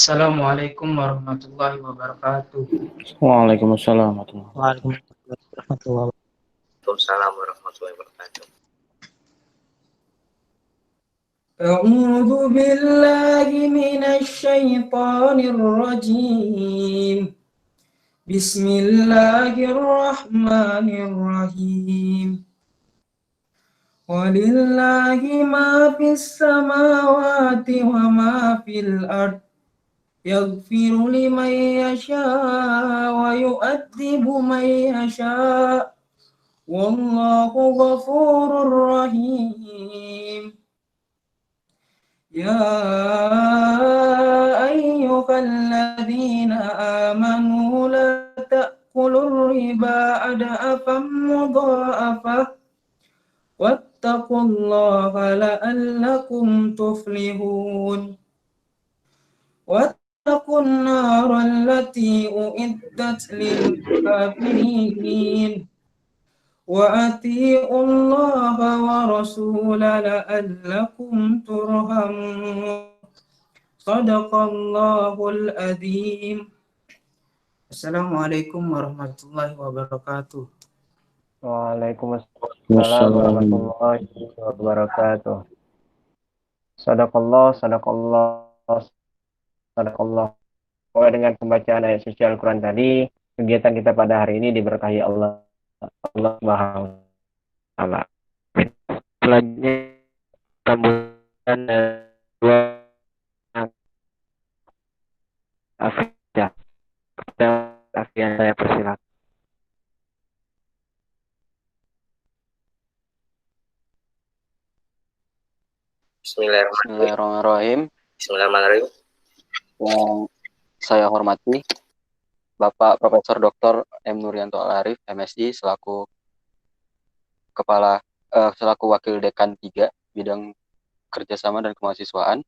Assalamualaikum warahmatullahi wabarakatuh. Waalaikumsalam warahmatullahi Waalaikumsalam warahmatullahi wabarakatuh. Waalaikumsalam warahmatullahi wabarakatuh. أعوذ بالله من الشيطان الرجيم. بسم الله الرحمن الرحيم. ولله ما في السماوات وما في الأرض يغفر لمن يشاء ويؤذب من يشاء والله غفور رحيم. يا أيها الذين آمنوا لا تأكلوا الربا أضعافا مضاعفة واتقوا الله لعلكم تفلحون. واتقوا النار التي أعدت للكافرين وأطيعوا الله ورسوله لعلكم ترحمون. صدق الله العظيم. Assalamualaikum warahmatullahi wabarakatuh. Waalaikumsalam warahmatullahi wabarakatuh. Sadaqallah. Semoga dengan pembacaan ayat suci Al-Quran tadi, kegiatan kita pada hari ini diberkahi Allah Subhanahu wa Ta'ala. Selanjutnya tambahan dua Afian saya persilakan. Bismillahirrahmanirrahim. Yang saya hormati Bapak Profesor Dr. M. Nuryanto Al-Arif, MSI, selaku Wakil Dekan 3 Bidang Kerjasama dan Kemahasiswaan.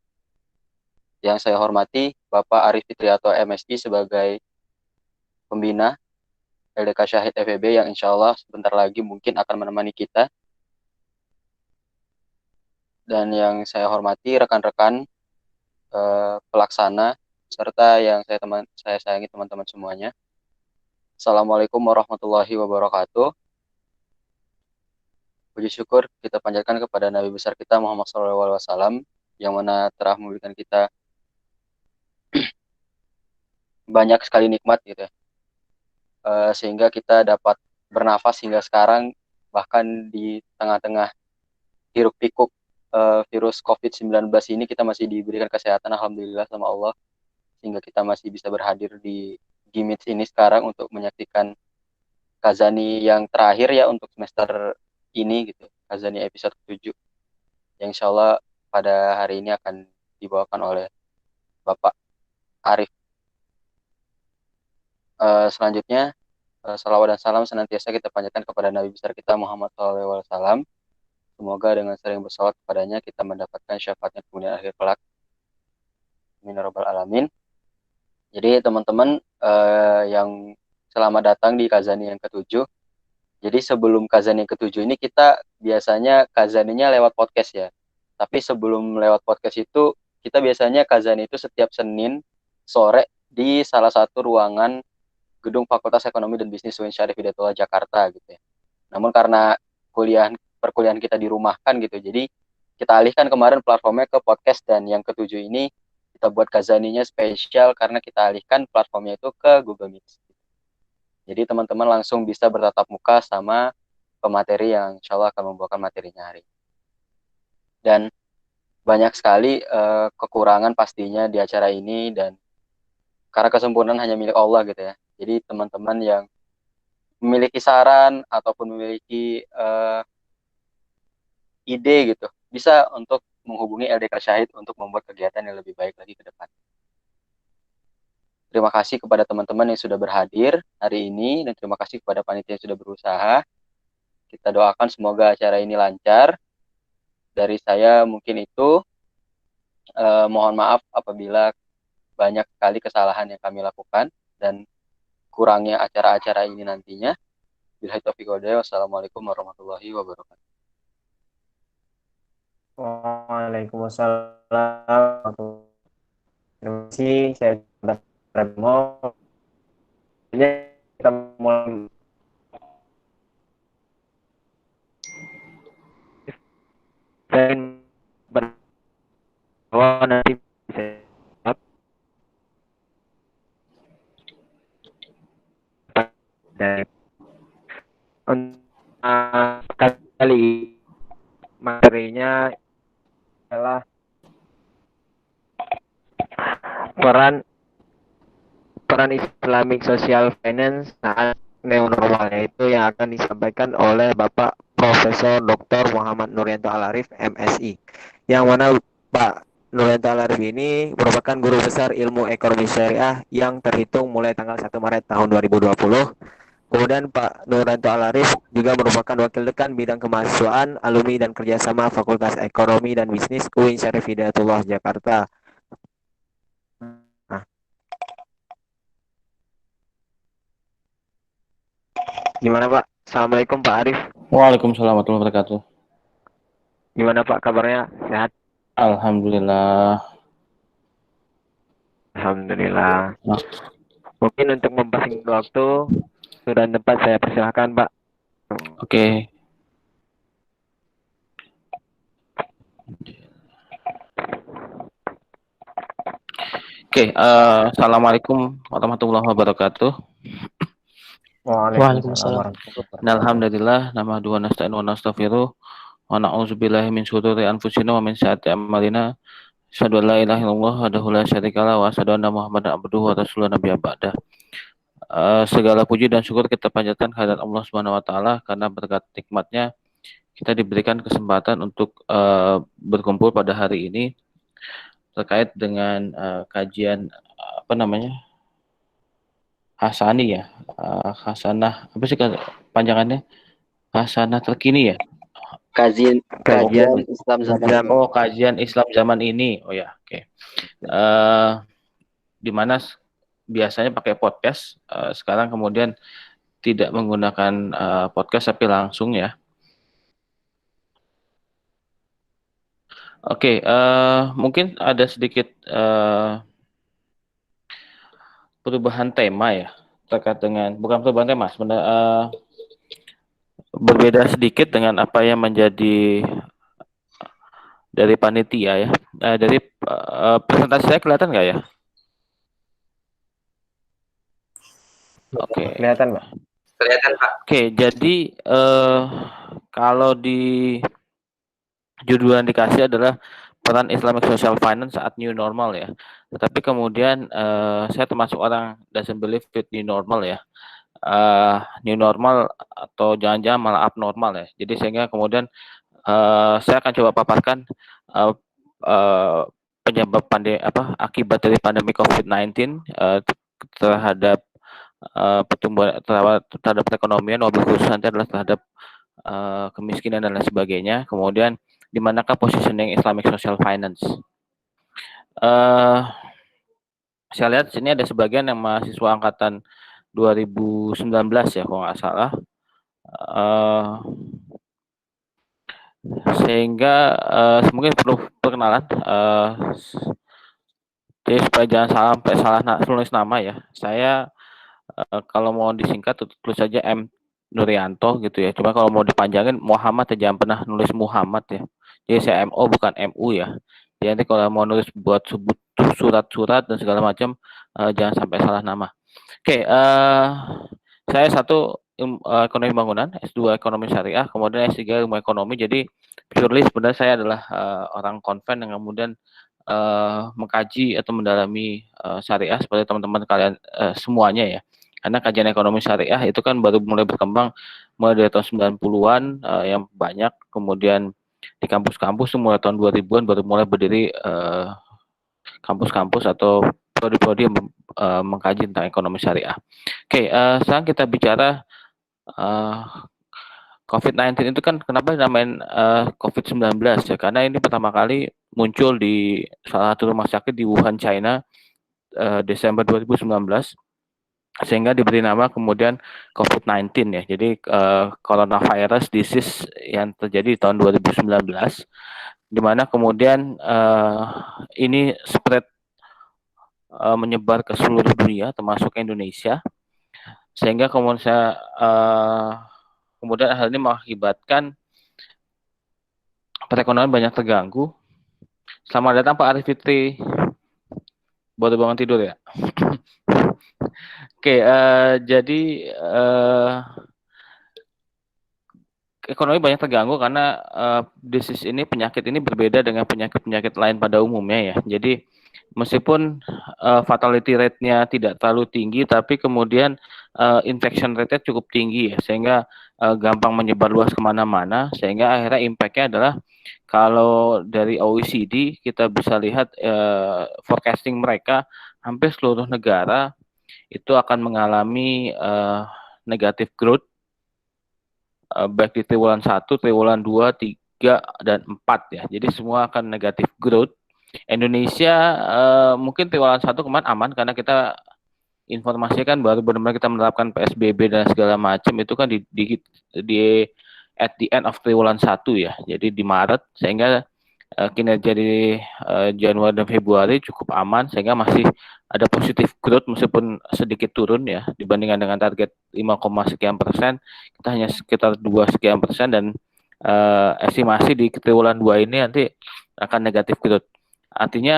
Yang saya hormati Bapak Arif Fitriato, MSI, sebagai Pembina LDK Syahid FEB yang insya Allah sebentar lagi mungkin akan menemani kita. Dan yang saya hormati rekan-rekan pelaksana serta yang saya sayangi teman-teman semuanya. Assalamualaikum warahmatullahi wabarakatuh. Puji syukur kita panjatkan kepada Nabi besar kita Muhammad SAW yang mana telah memberikan kita banyak sekali nikmat gitu ya. Sehingga kita dapat bernafas hingga sekarang, bahkan di tengah-tengah hiruk pikuk virus COVID-19 ini kita masih diberikan kesehatan, alhamdulillah sama Allah, sehingga kita masih bisa berhadir di Gimits ini sekarang untuk menyaksikan Kazani yang terakhir ya untuk semester ini gitu, Kazani episode 7 yang insya Allah pada hari ini akan dibawakan oleh Bapak Arif. Selanjutnya salawat dan salam senantiasa kita panjatkan kepada Nabi besar kita Muhammad SAW. Semoga dengan sering bersalawat kepadanya kita mendapatkan syafaatnya kemudian akhir kelak. Amin ya rabbal alamin. Jadi teman-teman yang selamat datang di Kazani yang ke-7. Jadi sebelum Kazani yang ke-7 ini kita biasanya Kazaninya lewat podcast ya. Tapi sebelum lewat podcast itu kita biasanya Kazani itu setiap Senin sore di salah satu ruangan gedung Fakultas Ekonomi dan Bisnis UIN Syarif Hidayatullah Jakarta gitu ya. Namun karena perkuliahan kita dirumahkan gitu, jadi kita alihkan kemarin platformnya ke podcast, dan yang ke-7 ini kita buat Kazaninya spesial karena kita alihkan platformnya itu ke Google Meet. Jadi teman-teman langsung bisa bertatap muka sama pemateri yang insya Allah akan membawakan materinya hari ini. Dan banyak sekali kekurangan pastinya di acara ini, dan karena kesempurnaan hanya milik Allah gitu ya. Jadi teman-teman yang memiliki saran ataupun memiliki ide gitu, bisa untuk menghubungi LDK Syahid untuk membuat kegiatan yang lebih baik lagi ke depan. Terima kasih kepada teman-teman yang sudah berhadir hari ini, dan terima kasih kepada panitia yang sudah berusaha. Kita doakan semoga acara ini lancar. Dari saya mungkin itu. Mohon maaf apabila banyak sekali kesalahan yang kami lakukan dan kurangnya acara-acara ini nantinya. Billahi taufiq wal hidayah. Wassalamualaikum warahmatullahi wabarakatuh. Waalaikumsalam. Terima kasih, saya sudah Remo. Kita mulai bahwa nanti bisa dari kali materinya adalah peran Islamic Social Finance saat new normal, yaitu yang akan disampaikan oleh Bapak Profesor Dr. Muhammad Nuryanto Al-Arif MSI, yang mana Pak Nuryanto Al-Arif ini merupakan guru besar ilmu ekonomi syariah yang terhitung mulai tanggal 1 Maret tahun 2020. Kemudian Pak Nuryanto Al-Arif juga merupakan wakil dekan bidang kemahasiswaan, alumni dan kerjasama Fakultas Ekonomi dan Bisnis UIN Syarif Hidayatullah Jakarta. Nah, gimana Pak? Assalamualaikum Pak Arif. Waalaikumsalam warahmatullahi wabarakatuh. Gimana Pak kabarnya? Sehat? Alhamdulillah. Alhamdulillah. Nah. Mungkin untuk mempersingkat waktu, sudah tepat saya persilahkan Pak. Oke. Assalamualaikum warahmatullahi wabarakatuh. Waalaikumsalam. Alhamdulillah, nahmaduhu wa nasta'inu wa nastaghfiruh wa na'udzubillahi min syururi anfusina wa min sayyiati a'malina. Asyhadu an la ilaha illallah wahdahu la syarika lah wa asyhadu anna Muhammadan abduhu wa rasuluhu nabiyya ba'da. Segala puji dan syukur kita panjatkan kehadirat Allah Subhanahu wa taala karena berkat nikmatnya kita diberikan kesempatan untuk berkumpul pada hari ini terkait dengan kajian Hasani ya, Hasanah apa sih panjangannya? Hasanah terkini ya. Kajian Islam zaman kajian Islam zaman ini. Oh ya, oke. Di mana biasanya pakai podcast, sekarang kemudian tidak menggunakan podcast tapi langsung ya. Oke, mungkin ada sedikit perubahan tema ya terkait dengan, bukan perubahan tema sebenarnya, berbeda sedikit dengan apa yang menjadi dari panitia ya. Dari presentasi saya kelihatan nggak ya? Oke. Kelihatan Pak. Kelihatan Pak. Oke, jadi kalau di judul yang dikasih adalah peran Islamic Social Finance saat new normal ya. Tetapi kemudian saya termasuk orang doesn't believe with new normal ya. New normal atau jangan-jangan malah abnormal ya. Jadi sehingga kemudian saya akan coba paparkan penyebab akibat dari pandemi COVID-19 terhadap pertumbuhan terhadap perekonomian, wabil khusus nanti adalah terhadap kemiskinan dan lain sebagainya. Kemudian di manakah positioning Islamic Social Finance? Saya lihat sini ada sebagian yang mahasiswa angkatan 2019 ya kalau nggak salah. Sehingga mungkin perlu perkenalan. Jadi supaya jangan sampai salah tulis nama ya. Saya kalau mau disingkat tulis saja M Nuryanto gitu ya. Cuma kalau mau dipanjangin Muhammad ya, jangan pernah nulis Muhammad ya. Jadi saya MO bukan MU ya. Jadi nanti kalau mau nulis buat surat-surat dan segala macam jangan sampai salah nama. Oke, saya satu ekonomi bangunan, S2 ekonomi syariah, kemudian S3 ilmu ekonomi. Jadi purely sebenarnya saya adalah orang konven yang kemudian mengkaji atau mendalami syariah seperti teman-teman kalian semuanya ya. Karena kajian ekonomi syariah itu kan baru mulai berkembang mulai dari tahun 90-an yang banyak, kemudian di kampus-kampus mulai tahun 2000-an baru mulai berdiri kampus-kampus atau prodi-prodi yang mengkaji tentang ekonomi syariah. Oke, sekarang kita bicara COVID-19 itu kan kenapa dinamain COVID-19 ya? Karena ini pertama kali muncul di salah satu rumah sakit di Wuhan, China Desember 2019. Sehingga diberi nama kemudian COVID-19 ya. Jadi coronavirus disease yang terjadi di tahun 2019, di mana kemudian ini spread menyebar ke seluruh dunia termasuk Indonesia, sehingga kemudian hal ini mengakibatkan perekonomian banyak terganggu. Selamat datang Pak Arif Fitri, baru bangun tidur ya. Oke, jadi ekonomi banyak terganggu karena disease ini, penyakit ini berbeda dengan penyakit-penyakit lain pada umumnya ya. Jadi meskipun fatality rate-nya tidak terlalu tinggi, tapi kemudian infection rate-nya cukup tinggi ya, sehingga gampang menyebar luas kemana-mana, sehingga akhirnya impact-nya adalah kalau dari OECD kita bisa lihat forecasting mereka hampir seluruh negara itu akan mengalami negative growth, baik di triwulan 1, triwulan 2, 3, dan 4 ya. Jadi semua akan negatif growth. Indonesia mungkin triwulan 1 kemarin aman karena kita informasikan baru benar-benar kita menerapkan PSBB dan segala macam itu kan di at the end of triwulan 1 ya. Jadi di Maret, sehingga kinerja di Januari dan Februari cukup aman, sehingga masih ada positif growth meskipun sedikit turun ya dibandingkan dengan target 5, sekian persen, kita hanya sekitar 2 sekian persen, dan estimasi di triwulan 2 ini nanti akan negatif growth. Artinya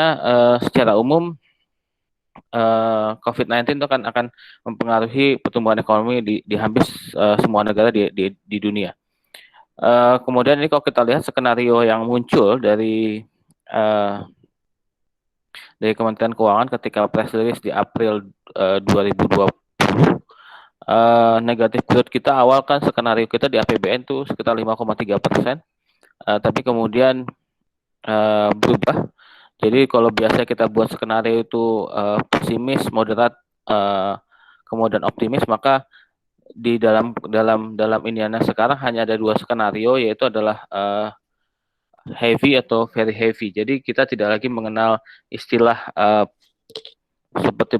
secara umum COVID-19 itu akan mempengaruhi pertumbuhan ekonomi di hampir semua negara di dunia. Kemudian ini kalau kita lihat skenario yang muncul dari Kementerian Keuangan ketika press release di April 2020, negatif growth kita awal kan skenario kita di APBN tuh sekitar 5,3%, tapi kemudian berubah. Jadi kalau biasa kita buat skenario itu pesimis, moderat, kemudian optimis, maka di dalam iniannya sekarang hanya ada 2 skenario, yaitu adalah heavy atau very heavy. Jadi kita tidak lagi mengenal istilah seperti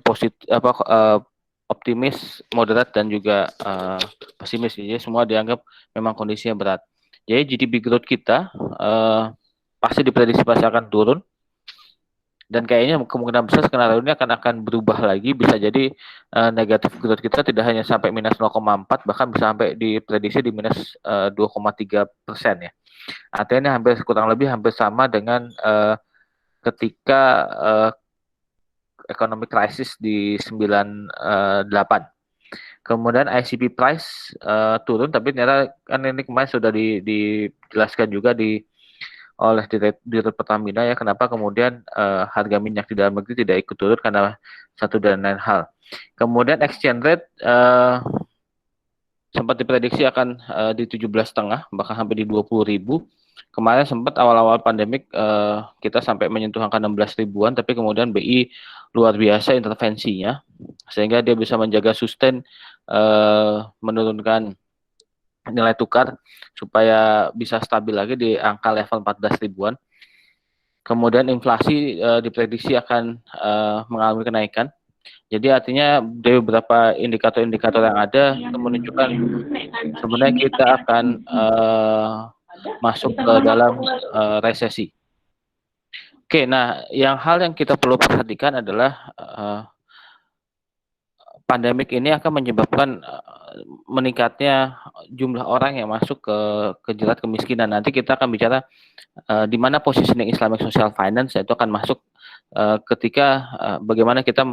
optimis, moderat, dan juga pesimis. Jadi semua dianggap memang kondisinya berat. Jadi GDP growth kita pasti diprediksi pasti akan turun. Dan kayaknya kemungkinan besar skenario ini akan berubah lagi, bisa jadi negatif growth kita tidak hanya sampai minus 0,4, bahkan bisa sampai diprediksi di minus 2,3% ya. Artinya hampir kurang lebih hampir sama dengan ketika economic crisis di 98. Kemudian ICP price turun, tapi ternyata kan ini kemarin sudah dijelaskan juga oleh Dirut Pertamina ya, kenapa kemudian harga minyak di dalam negeri tidak ikut turun karena satu dan lain hal. Kemudian exchange rate sempat diprediksi akan di 17,5, bahkan hampir di 20.000. Kemarin sempat awal-awal pandemik kita sampai menyentuh angka 16 ribuan, tapi kemudian BI luar biasa intervensinya, sehingga dia bisa menjaga sustain, menurunkan nilai tukar supaya bisa stabil lagi di angka level 14 ribuan. Kemudian inflasi diprediksi akan mengalami kenaikan. Jadi artinya dari beberapa indikator-indikator yang ada itu menunjukkan sebenarnya kita akan masuk ke dalam resesi. Oke, nah hal yang kita perlu perhatikan adalah pandemik ini akan menyebabkan meningkatnya jumlah orang yang masuk ke jerat kemiskinan. Nanti kita akan bicara di mana positioning Islamic Social Finance itu akan masuk ketika bagaimana kita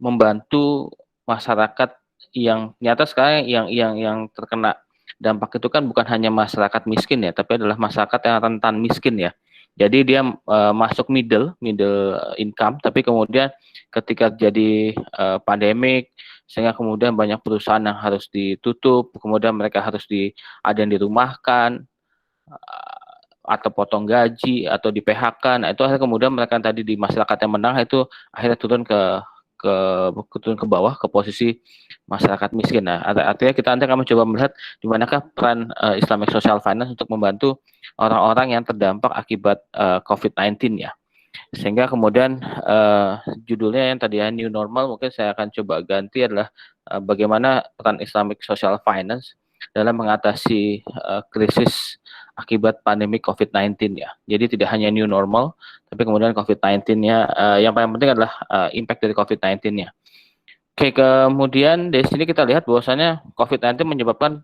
membantu masyarakat yang nyata sekarang yang terkena dampak itu kan bukan hanya masyarakat miskin ya, tapi adalah masyarakat yang rentan miskin ya. Jadi dia masuk middle income, tapi kemudian ketika jadi pandemik, sehingga kemudian banyak perusahaan yang harus ditutup, kemudian mereka harus ada yang dirumahkan, atau potong gaji, atau di PHK. Nah itu akhirnya kemudian mereka tadi di masyarakat yang menengah itu akhirnya turun ke bawah ke posisi masyarakat miskin. Nah, artinya kita nanti akan mencoba melihat di manakah peran Islamic Social Finance untuk membantu orang-orang yang terdampak akibat COVID-19 ya. Sehingga kemudian judulnya yang tadi New Normal mungkin saya akan coba ganti adalah bagaimana peran Islamic Social Finance dalam mengatasi krisis akibat pandemi COVID-19 ya. Jadi tidak hanya new normal, tapi kemudian COVID-19-nya yang paling penting adalah impact dari COVID-19-nya. Oke, kemudian dari sini kita lihat bahwasanya COVID-19 menyebabkan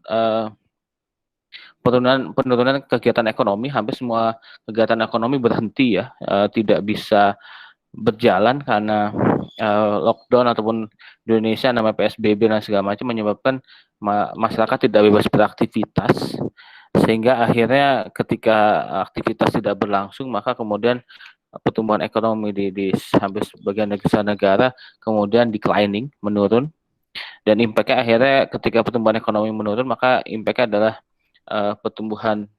penurunan kegiatan ekonomi, hampir semua kegiatan ekonomi berhenti ya, tidak bisa berjalan karena lockdown ataupun di Indonesia namanya PSBB dan segala macam menyebabkan masyarakat tidak bebas beraktivitas, sehingga akhirnya ketika aktivitas tidak berlangsung maka kemudian pertumbuhan ekonomi di hampir sebagian negara kemudian declining, menurun, dan impactnya akhirnya ketika pertumbuhan ekonomi menurun maka impactnya adalah pertumbuhan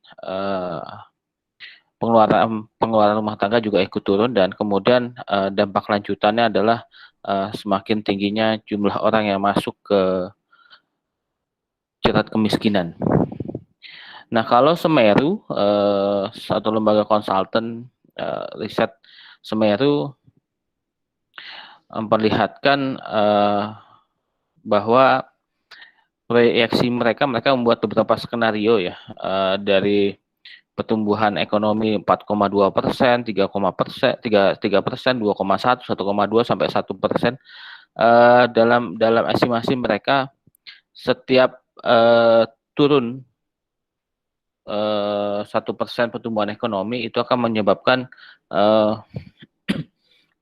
pengeluaran rumah tangga juga ikut turun, dan kemudian dampak lanjutannya adalah semakin tingginya jumlah orang yang masuk ke jerat kemiskinan. Nah, kalau Semeru, satu lembaga konsultan riset Semeru memperlihatkan bahwa proyeksi mereka membuat beberapa skenario ya, dari pertumbuhan ekonomi 4,2%, 3,1%, 2,1, 1,2 sampai 1%. Dalam estimasi mereka setiap turun 1% pertumbuhan ekonomi itu akan menyebabkan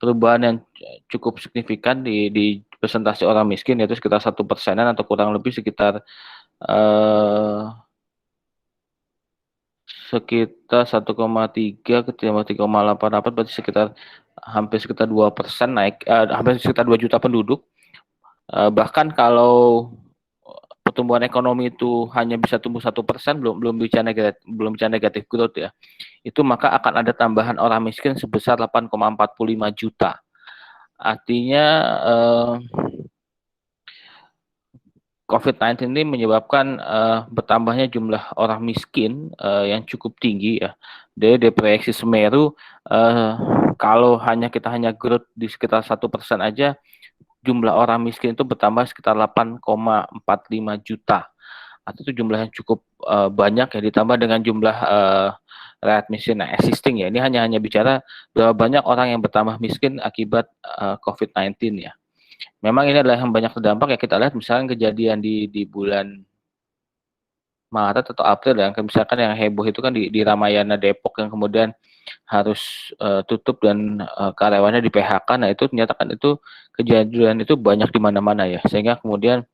perubahan yang cukup signifikan di persentase orang miskin, yaitu sekitar 1%-an atau kurang lebih sekitar 1,3 ke 3,88, berarti hampir sekitar 2% naik, hampir sekitar 2 juta penduduk. Bahkan kalau pertumbuhan ekonomi itu hanya bisa tumbuh 1%, belum bicara negatif growth ya, itu maka akan ada tambahan orang miskin sebesar 8,45 juta. Artinya COVID-19 ini menyebabkan bertambahnya jumlah orang miskin yang cukup tinggi ya. Dari proyeksi Semeru, kalau kita hanya growth di sekitar 1% aja, jumlah orang miskin itu bertambah sekitar 8,45 juta. Atau itu jumlah yang cukup banyak ya, ditambah dengan jumlah rakyat miskin existing ya. Ini hanya bicara berapa banyak orang yang bertambah miskin akibat COVID-19 ya. Memang ini adalah yang banyak terdampak ya. Kita lihat misalkan kejadian di bulan Maret atau April ya, misalkan yang heboh itu kan di Ramayana Depok yang kemudian harus tutup dan karyawannya di PHK. Nah, itu ternyata kan itu kejadian itu banyak di mana-mana ya, sehingga kemudian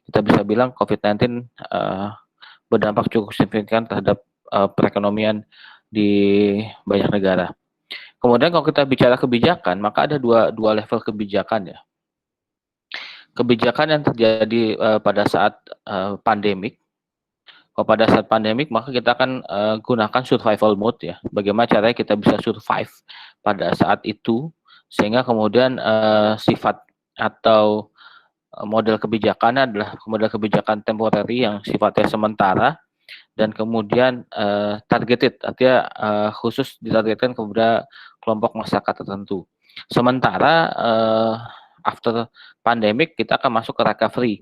kita bisa bilang COVID-19 berdampak cukup signifikan terhadap perekonomian di banyak negara. Kemudian kalau kita bicara kebijakan, maka ada dua level kebijakan ya. Kebijakan yang terjadi pada saat pandemik. Kalau pada saat pandemik, maka kita akan gunakan survival mode ya. Bagaimana caranya kita bisa survive pada saat itu, sehingga kemudian sifat atau model kebijakannya adalah model kebijakan temporary yang sifatnya sementara, dan kemudian targeted, artinya khusus ditargetkan kepada kelompok masyarakat tertentu. Sementara after pandemic kita akan masuk ke recovery.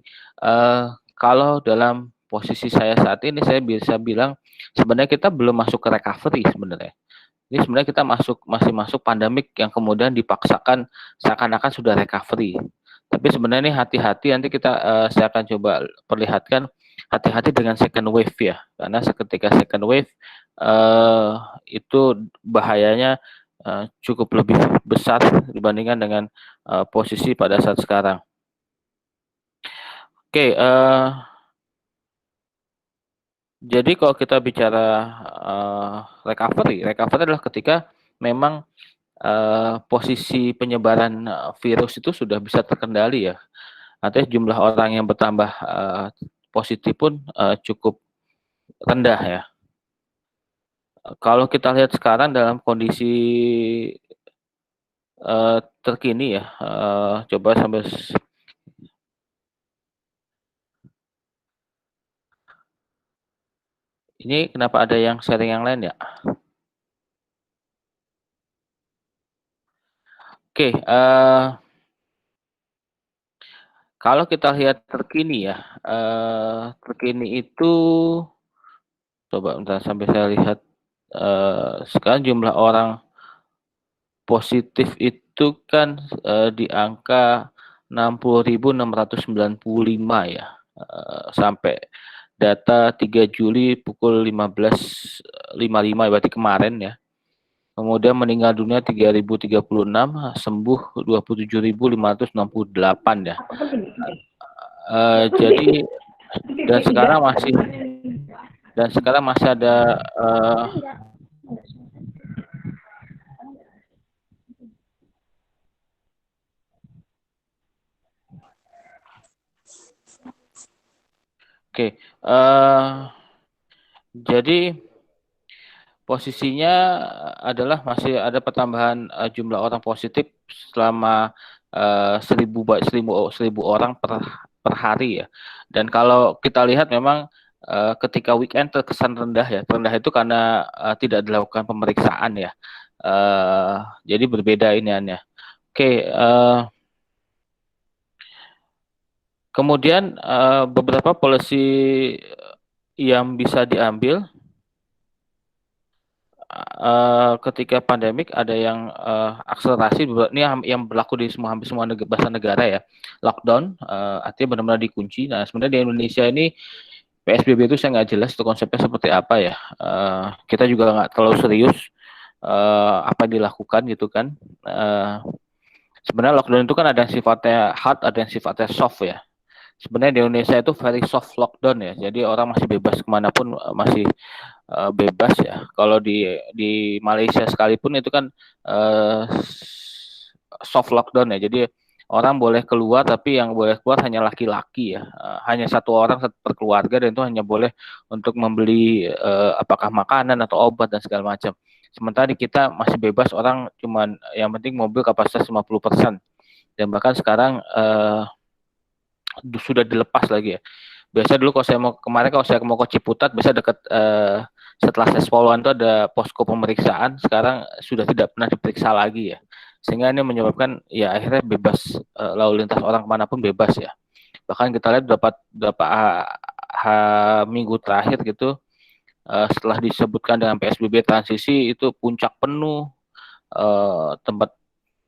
Kalau dalam posisi saya saat ini, saya bisa bilang sebenarnya kita belum masuk ke recovery sebenarnya. Ini sebenarnya kita masih masuk pandemik yang kemudian dipaksakan seakan-akan sudah recovery. Tapi sebenarnya ini hati-hati, nanti saya akan coba perlihatkan hati-hati dengan second wave ya, karena ketika second wave itu bahayanya cukup lebih besar dibandingkan dengan posisi pada saat sekarang. Oke, jadi kalau kita bicara recovery adalah ketika memang posisi penyebaran virus itu sudah bisa terkendali ya. Artinya jumlah orang yang bertambah positif pun cukup rendah ya. Kalau kita lihat sekarang dalam kondisi terkini ya, coba sambil ini kenapa ada yang sharing yang lain ya? Oke, Kalau kita lihat terkini ya, terkini itu coba bentar sampai saya lihat, sekarang jumlah orang positif itu kan di angka 60.695 ya, sampai data 3 Juli pukul 15.55 berarti kemarin ya. Kemudian meninggal dunia 3.036, sembuh 27.568 ya. Jadi dan sekarang masih ada jadi posisinya adalah masih ada pertambahan jumlah orang positif selama 1.000 orang per hari ya. Dan kalau kita lihat memang ketika weekend terkesan rendah ya. Rendah itu karena tidak dilakukan pemeriksaan ya. Jadi berbeda iniannya. Kemudian beberapa policy yang bisa diambil ketika pandemik ada yang akselerasi, ini yang berlaku di hampir semua negara ya. Lockdown artinya benar-benar dikunci. Nah sebenarnya di Indonesia ini PSBB itu saya nggak jelas itu konsepnya seperti apa ya. Kita juga nggak terlalu serius apa yang dilakukan gitu kan. Sebenarnya lockdown itu kan ada yang sifatnya hard, ada yang sifatnya soft ya. Sebenarnya di Indonesia itu very soft lockdown ya. Jadi orang masih bebas kemanapun, masih bebas ya. Kalau di Malaysia sekalipun itu kan soft lockdown ya. Jadi orang boleh keluar tapi yang boleh keluar hanya laki-laki ya. Hanya satu orang per keluarga dan itu hanya boleh untuk membeli apakah makanan atau obat dan segala macam. Sementara di kita masih bebas, orang cuman yang penting mobil kapasitas 50%. Dan bahkan sekarang sudah dilepas lagi ya. Biasa dulu kalau saya mau ke Ciputat, biasa dekat setelah tes poluan itu ada posko pemeriksaan, sekarang sudah tidak pernah diperiksa lagi ya. Sehingga ini menyebabkan ya akhirnya bebas, lalu lintas orang kemanapun bebas ya. Bahkan kita lihat beberapa minggu terakhir gitu, setelah disebutkan dengan PSBB transisi itu puncak penuh, tempat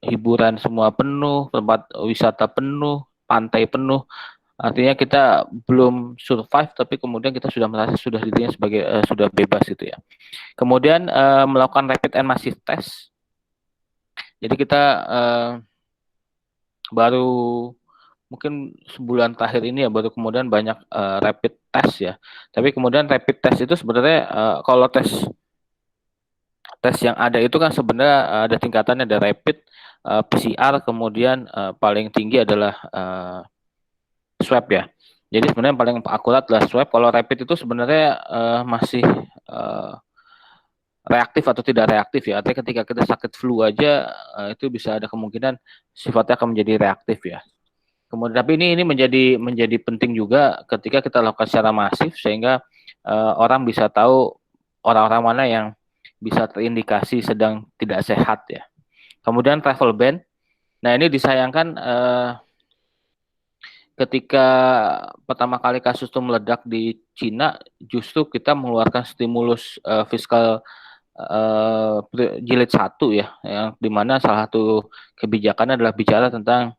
hiburan semua penuh, tempat wisata penuh, pantai penuh. Artinya kita belum survive, tapi kemudian kita sudah merasa sudah dirinya sebagai sudah bebas itu ya. Kemudian melakukan rapid and massive test. Jadi kita baru mungkin sebulan terakhir ini ya baru kemudian banyak rapid test ya. Tapi kemudian rapid test itu sebenarnya kalau tes yang ada itu kan sebenarnya ada tingkatannya, ada rapid, PCR, kemudian paling tinggi adalah swab ya. Jadi sebenarnya yang paling akurat adalah swab. Kalau rapid itu sebenarnya masih reaktif atau tidak reaktif ya. Artinya ketika kita sakit flu aja itu bisa ada kemungkinan sifatnya akan menjadi reaktif ya. Kemudian tapi ini menjadi penting juga ketika kita lakukan secara masif sehingga orang bisa tahu orang-orang mana yang bisa terindikasi sedang tidak sehat ya. Kemudian travel ban. Nah ini disayangkan ketika pertama kali kasus itu meledak di Cina, justru kita mengeluarkan stimulus fiskal jilid 1 ya, yang dimana salah satu kebijakannya adalah bicara tentang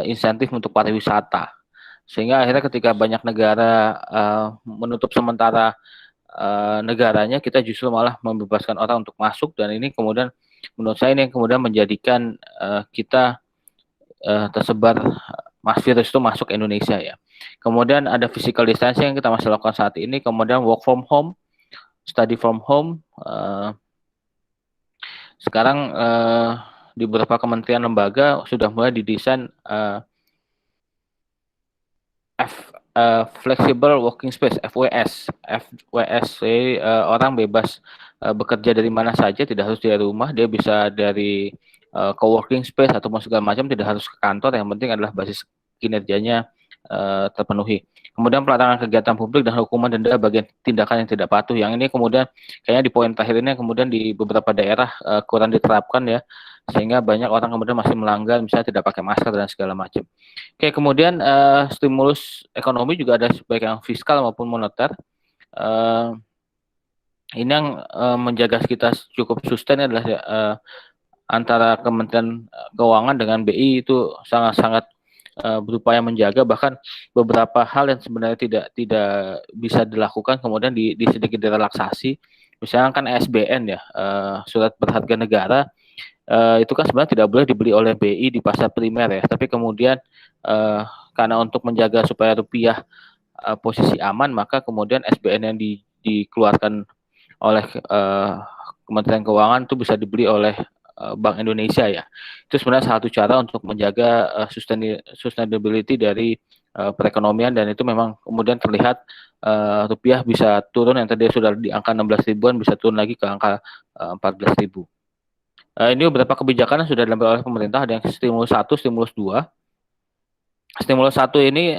insentif untuk pariwisata. Sehingga akhirnya ketika banyak negara menutup sementara negaranya, kita justru malah membebaskan orang untuk masuk, dan ini kemudian menurut saya ini yang kemudian menjadikan kita tersebar virus itu masuk Indonesia ya. Kemudian ada physical distancing yang kita masih lakukan saat ini, kemudian work from home, study from home. Sekarang di beberapa kementerian lembaga sudah mulai didesain flexible working space, FWS. Jadi, orang bebas bekerja dari mana saja, tidak harus dari rumah, dia bisa dari co-working space ataupun segala macam, tidak harus ke kantor, yang penting adalah basis kinerjanya terpenuhi. Kemudian pelarangan kegiatan publik dan hukuman denda bagian tindakan yang tidak patuh. Yang ini kemudian kayaknya di poin terakhir ini kemudian di beberapa daerah kurang diterapkan ya, sehingga banyak orang kemudian masih melanggar, misalnya tidak pakai masker dan segala macam. Oke, kemudian stimulus ekonomi juga ada baik yang fiskal maupun moneter. Ini yang menjaga kita cukup sustain adalah antara Kementerian Keuangan dengan BI itu sangat-sangat berupaya menjaga, bahkan beberapa hal yang sebenarnya tidak bisa dilakukan kemudian sedikit direlaksasi. Misalnya kan SBN ya, surat berharga negara, itu kan sebenarnya tidak boleh dibeli oleh BI di pasar primer ya, tapi kemudian karena untuk menjaga supaya rupiah posisi aman, maka kemudian SBN yang dikeluarkan oleh Kementerian Keuangan itu bisa dibeli oleh Bank Indonesia ya. Itu sebenarnya satu cara untuk menjaga sustainability dari perekonomian, dan itu memang kemudian terlihat rupiah bisa turun, yang tadi sudah di angka 16 ribuan bisa turun lagi ke angka 14 ribu. Ini beberapa kebijakan yang sudah diambil oleh pemerintah, ada yang stimulus 1, stimulus 2. Stimulus 1 ini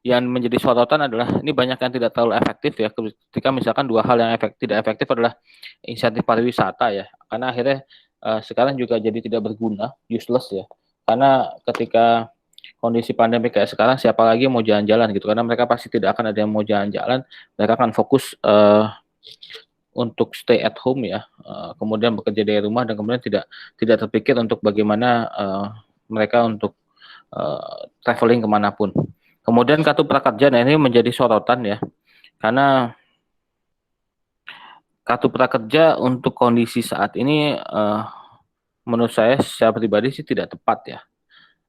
yang menjadi sorotan adalah ini banyak yang tidak terlalu efektif ya, ketika misalkan dua hal yang tidak efektif adalah insentif pariwisata ya, karena akhirnya sekarang juga jadi tidak berguna, useless ya, karena ketika kondisi pandemi kayak sekarang siapa lagi yang mau jalan-jalan gitu, karena mereka pasti tidak akan ada yang mau jalan-jalan, mereka akan fokus untuk stay at home ya, kemudian bekerja dari rumah, dan kemudian tidak terpikir untuk bagaimana mereka untuk traveling kemanapun. Kemudian kartu prakerja, nah ini menjadi sorotan ya, karena kartu prakerja untuk kondisi saat ini menurut saya secara pribadi sih tidak tepat ya,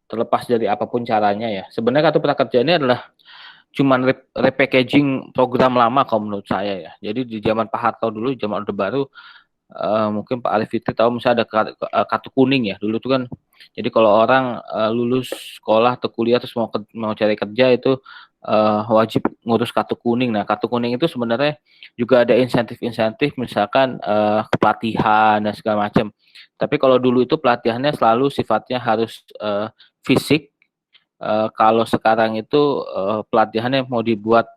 terlepas dari apapun caranya ya. Sebenarnya kartu prakerja ini adalah cuman repackaging program lama kalau menurut saya ya. Jadi di zaman Pak Harto dulu, zaman Orde Baru, mungkin Pak Arif Fitri tahu, misalnya ada kartu kuning ya dulu tuh kan. Jadi kalau orang lulus sekolah atau kuliah terus mau cari kerja itu wajib ngurus kartu kuning. Nah, kartu kuning itu sebenarnya juga ada insentif-insentif, misalkan pelatihan dan segala macam. Tapi kalau dulu itu pelatihannya selalu sifatnya harus fisik. Kalau sekarang itu pelatihannya mau dibuat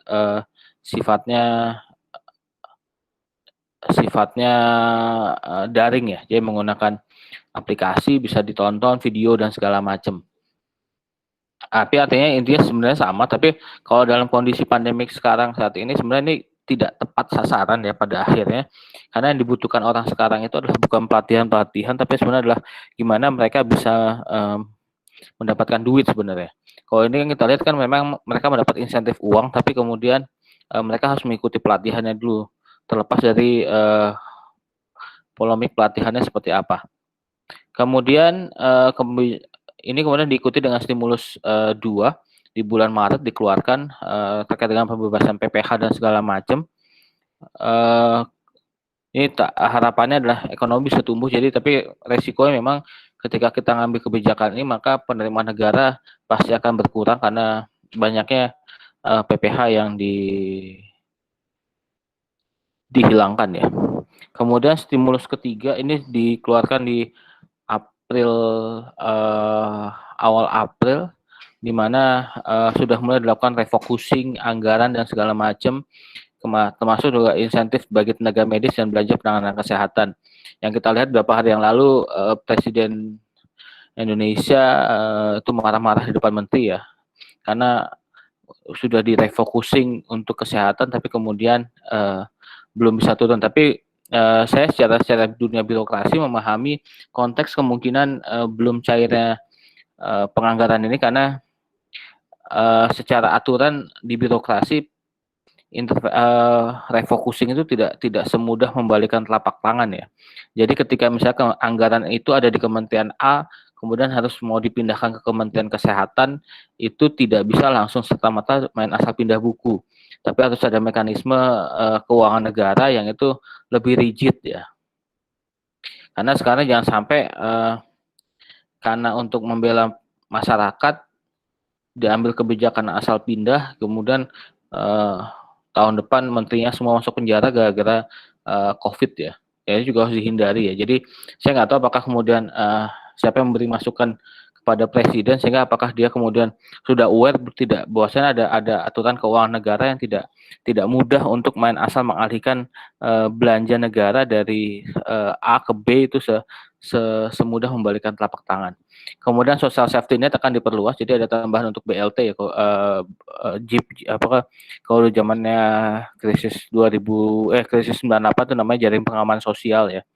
sifatnya daring ya, jadi menggunakan aplikasi, bisa ditonton video dan segala macam. Tapi artinya intinya sebenarnya sama, tapi kalau dalam kondisi pandemik sekarang saat ini sebenarnya ini tidak tepat sasaran ya pada akhirnya, karena yang dibutuhkan orang sekarang itu adalah bukan pelatihan, tapi sebenarnya adalah gimana mereka bisa mendapatkan duit sebenarnya. Kalau ini yang kita lihat kan memang mereka mendapat insentif uang, tapi kemudian mereka harus mengikuti pelatihannya dulu, terlepas dari polemik pelatihannya seperti apa. Kemudian ini kemudian diikuti dengan stimulus 2 di bulan Maret dikeluarkan terkait dengan pembebasan PPh dan segala macam. Ini harapannya adalah ekonomi bisa tumbuh, jadi tapi resikonya memang ketika kita ngambil kebijakan ini maka penerimaan negara pasti akan berkurang karena banyaknya PPh yang dihilangkan ya. Kemudian stimulus ketiga ini dikeluarkan di awal April, di mana sudah mulai dilakukan refocusing anggaran dan segala macam, termasuk juga insentif bagi tenaga medis dan belanja penanganan kesehatan. Yang kita lihat beberapa hari yang lalu Presiden Indonesia itu marah-marah di depan menteri ya, karena sudah direfocusing untuk kesehatan, tapi kemudian belum bisa turun. Tapi saya secara dunia birokrasi memahami konteks kemungkinan belum cairnya penganggaran ini, karena secara aturan di birokrasi refocusing itu tidak semudah membalikan telapak tangan ya. Jadi ketika misalnya anggaran itu ada di Kementerian A, kemudian harus mau dipindahkan ke Kementerian Kesehatan, itu tidak bisa langsung serta-merta main asal pindah buku. Tapi harus ada mekanisme keuangan negara yang itu lebih rigid ya. Karena sekarang jangan sampai karena untuk membela masyarakat diambil kebijakan asal pindah, kemudian tahun depan menterinya semua masuk penjara gara-gara COVID ya. Ya ini juga harus dihindari ya. Jadi saya nggak tahu apakah kemudian siapa yang memberi masukan kepada presiden, sehingga apakah dia kemudian sudah aware tidak bahwasanya ada aturan keuangan negara yang tidak mudah untuk main asal mengalihkan belanja negara dari A ke B itu semudah membalikkan telapak tangan. Kemudian social safety net akan diperluas, jadi ada tambahan untuk BLT ya, JIP, apakah kalau zamannya krisis 98 itu namanya jaring pengaman sosial ya.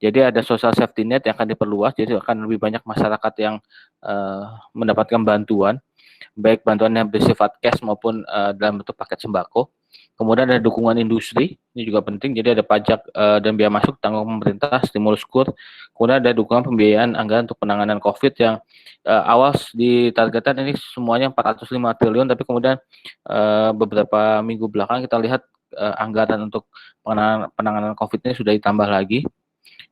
Jadi ada social safety net yang akan diperluas, jadi akan lebih banyak masyarakat yang mendapatkan bantuan, baik bantuan yang bersifat cash maupun dalam bentuk paket sembako. Kemudian ada dukungan industri, ini juga penting, jadi ada pajak dan biaya masuk tanggung pemerintah, stimulus kur. Kemudian ada dukungan pembiayaan anggaran untuk penanganan COVID yang awal ditargetkan ini semuanya 405 triliun, tapi kemudian beberapa minggu belakang kita lihat anggaran untuk penanganan COVID ini sudah ditambah lagi.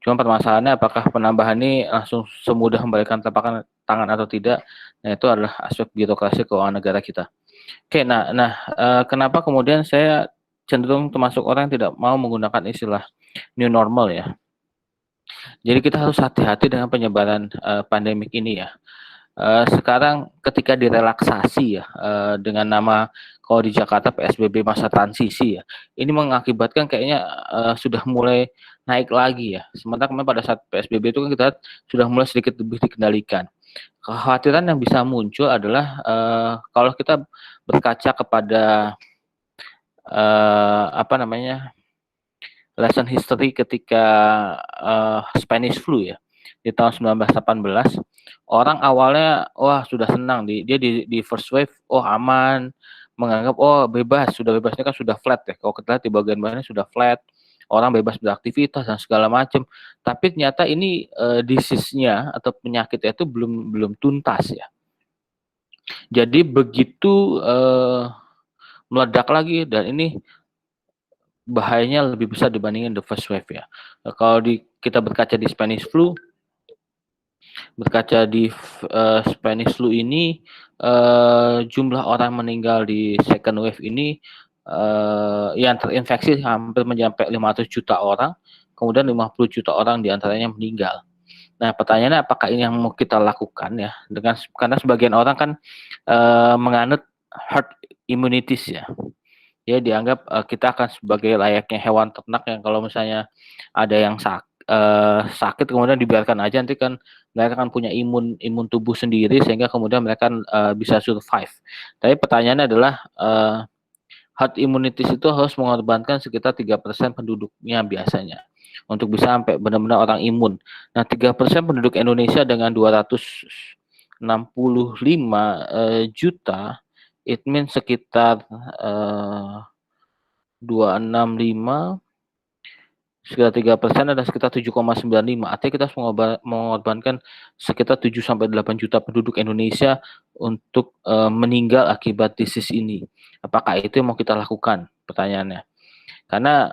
Cuma permasalahannya apakah penambahan ini langsung semudah membalikkan telapak tangan atau tidak. Nah, itu adalah aspek birokrasi keuangan negara kita. Oke, kenapa kemudian saya cenderung termasuk orang yang tidak mau menggunakan istilah new normal ya. Jadi kita harus hati-hati dengan penyebaran pandemik ini ya. Sekarang ketika direlaksasi ya dengan nama kalau di Jakarta PSBB masa transisi ya, ini mengakibatkan kayaknya sudah mulai naik lagi ya. Sementara kemarin pada saat PSBB itu kan kita sudah mulai sedikit lebih dikendalikan. Kekhawatiran yang bisa muncul adalah kalau kita berkaca kepada lesson history ketika Spanish flu ya di tahun 1918, orang awalnya wah sudah senang dia di first wave, oh aman, menganggap oh bebas, sudah bebas, ini kan sudah flat ya. Kalau kita lihat di bagian bawahnya sudah flat, orang bebas beraktivitas dan segala macam. Tapi ternyata ini disease-nya atau penyakitnya itu belum tuntas ya. Jadi begitu meledak lagi, dan ini bahayanya lebih besar dibandingin the first wave ya. Kalau kita berkaca di Spanish flu, ini jumlah orang meninggal di second wave ini yang terinfeksi hampir mencapai 500 juta orang, kemudian 50 juta orang diantaranya meninggal. Nah, pertanyaannya apakah ini yang mau kita lakukan ya? Karena sebagian orang kan menganut herd immunities ya. Ya dianggap kita akan sebagai layaknya hewan ternak yang kalau misalnya ada yang sakit kemudian dibiarkan aja, nanti kan mereka akan punya imun tubuh sendiri sehingga kemudian mereka bisa survive. Tapi pertanyaannya adalah herd immunity itu harus mengorbankan sekitar 3% penduduknya biasanya untuk bisa sampai benar-benar orang imun. Nah, 3% penduduk Indonesia dengan 265 juta, it means sekitar 265 sekitar 3% ada sekitar 7,95. Artinya kita harus mengorbankan sekitar 7-8 juta penduduk Indonesia untuk meninggal akibat disease ini. Apakah itu yang mau kita lakukan? Pertanyaannya. Karena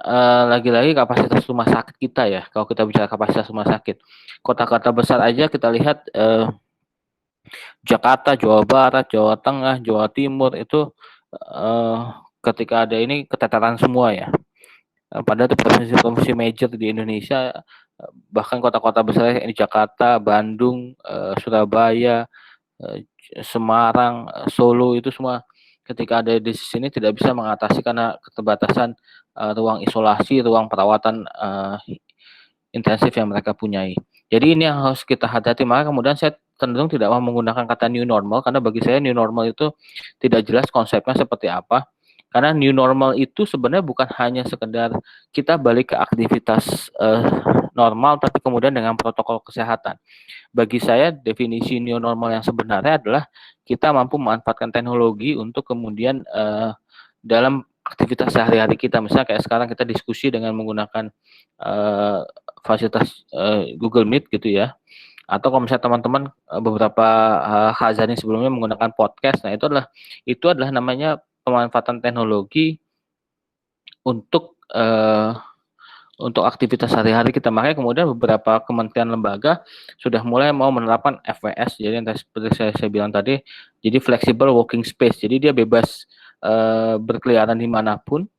lagi-lagi kapasitas rumah sakit kita ya, kalau kita bicara kapasitas rumah sakit, kota-kota besar aja kita lihat Jakarta, Jawa Barat, Jawa Tengah, Jawa Timur itu ketika ada ini keteteran semua ya. Padahal provinsi-provinsi major di Indonesia, bahkan kota-kota besar di Jakarta, Bandung, Surabaya, Semarang, Solo itu semua ketika ada di sini tidak bisa mengatasi karena keterbatasan ruang isolasi, ruang perawatan intensif yang mereka punyai. Jadi ini yang harus kita hati-hati. Maka kemudian saya cenderung tidak mau menggunakan kata new normal, karena bagi saya new normal itu tidak jelas konsepnya seperti apa. Karena new normal itu sebenarnya bukan hanya sekedar kita balik ke aktivitas normal, tapi kemudian dengan protokol kesehatan. Bagi saya definisi new normal yang sebenarnya adalah kita mampu memanfaatkan teknologi untuk kemudian dalam aktivitas sehari-hari kita. Misalnya kayak sekarang kita diskusi dengan menggunakan fasilitas Google Meet gitu ya. Atau kalau misalnya teman-teman beberapa khazani sebelumnya menggunakan podcast, nah itu adalah namanya pemanfaatan teknologi untuk aktivitas sehari-hari kita. Makanya kemudian beberapa kementerian lembaga sudah mulai mau menerapkan FWS, jadi yang seperti saya bilang tadi, jadi flexible working space, jadi dia bebas berkeliaran dimanapun,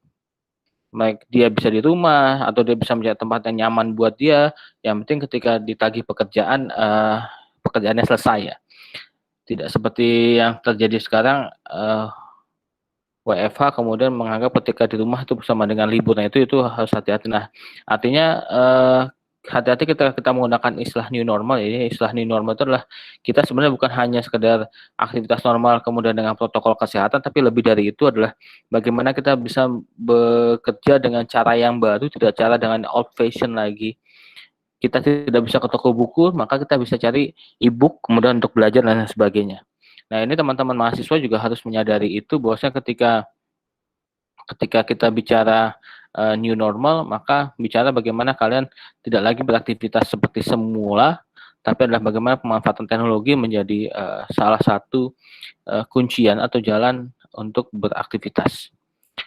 baik dia bisa di rumah atau dia bisa mencari tempat yang nyaman buat dia, yang penting ketika ditagih pekerjaannya selesai ya. Tidak seperti yang terjadi sekarang, WFH kemudian menganggap ketika di rumah itu bersama dengan libur. Nah, itu harus hati-hati. Nah, artinya hati-hati kita menggunakan istilah new normal. Ini istilah new normal itu adalah kita sebenarnya bukan hanya sekedar aktivitas normal kemudian dengan protokol kesehatan, tapi lebih dari itu adalah bagaimana kita bisa bekerja dengan cara yang baru, tidak cara dengan old fashion lagi. Kita tidak bisa ke toko buku, maka kita bisa cari e-book kemudian untuk belajar dan lain sebagainya. Nah, ini teman-teman mahasiswa juga harus menyadari itu, bahwasanya ketika kita bicara new normal, maka bicara bagaimana kalian tidak lagi beraktivitas seperti semula, tapi adalah bagaimana pemanfaatan teknologi menjadi salah satu kuncian atau jalan untuk beraktivitas.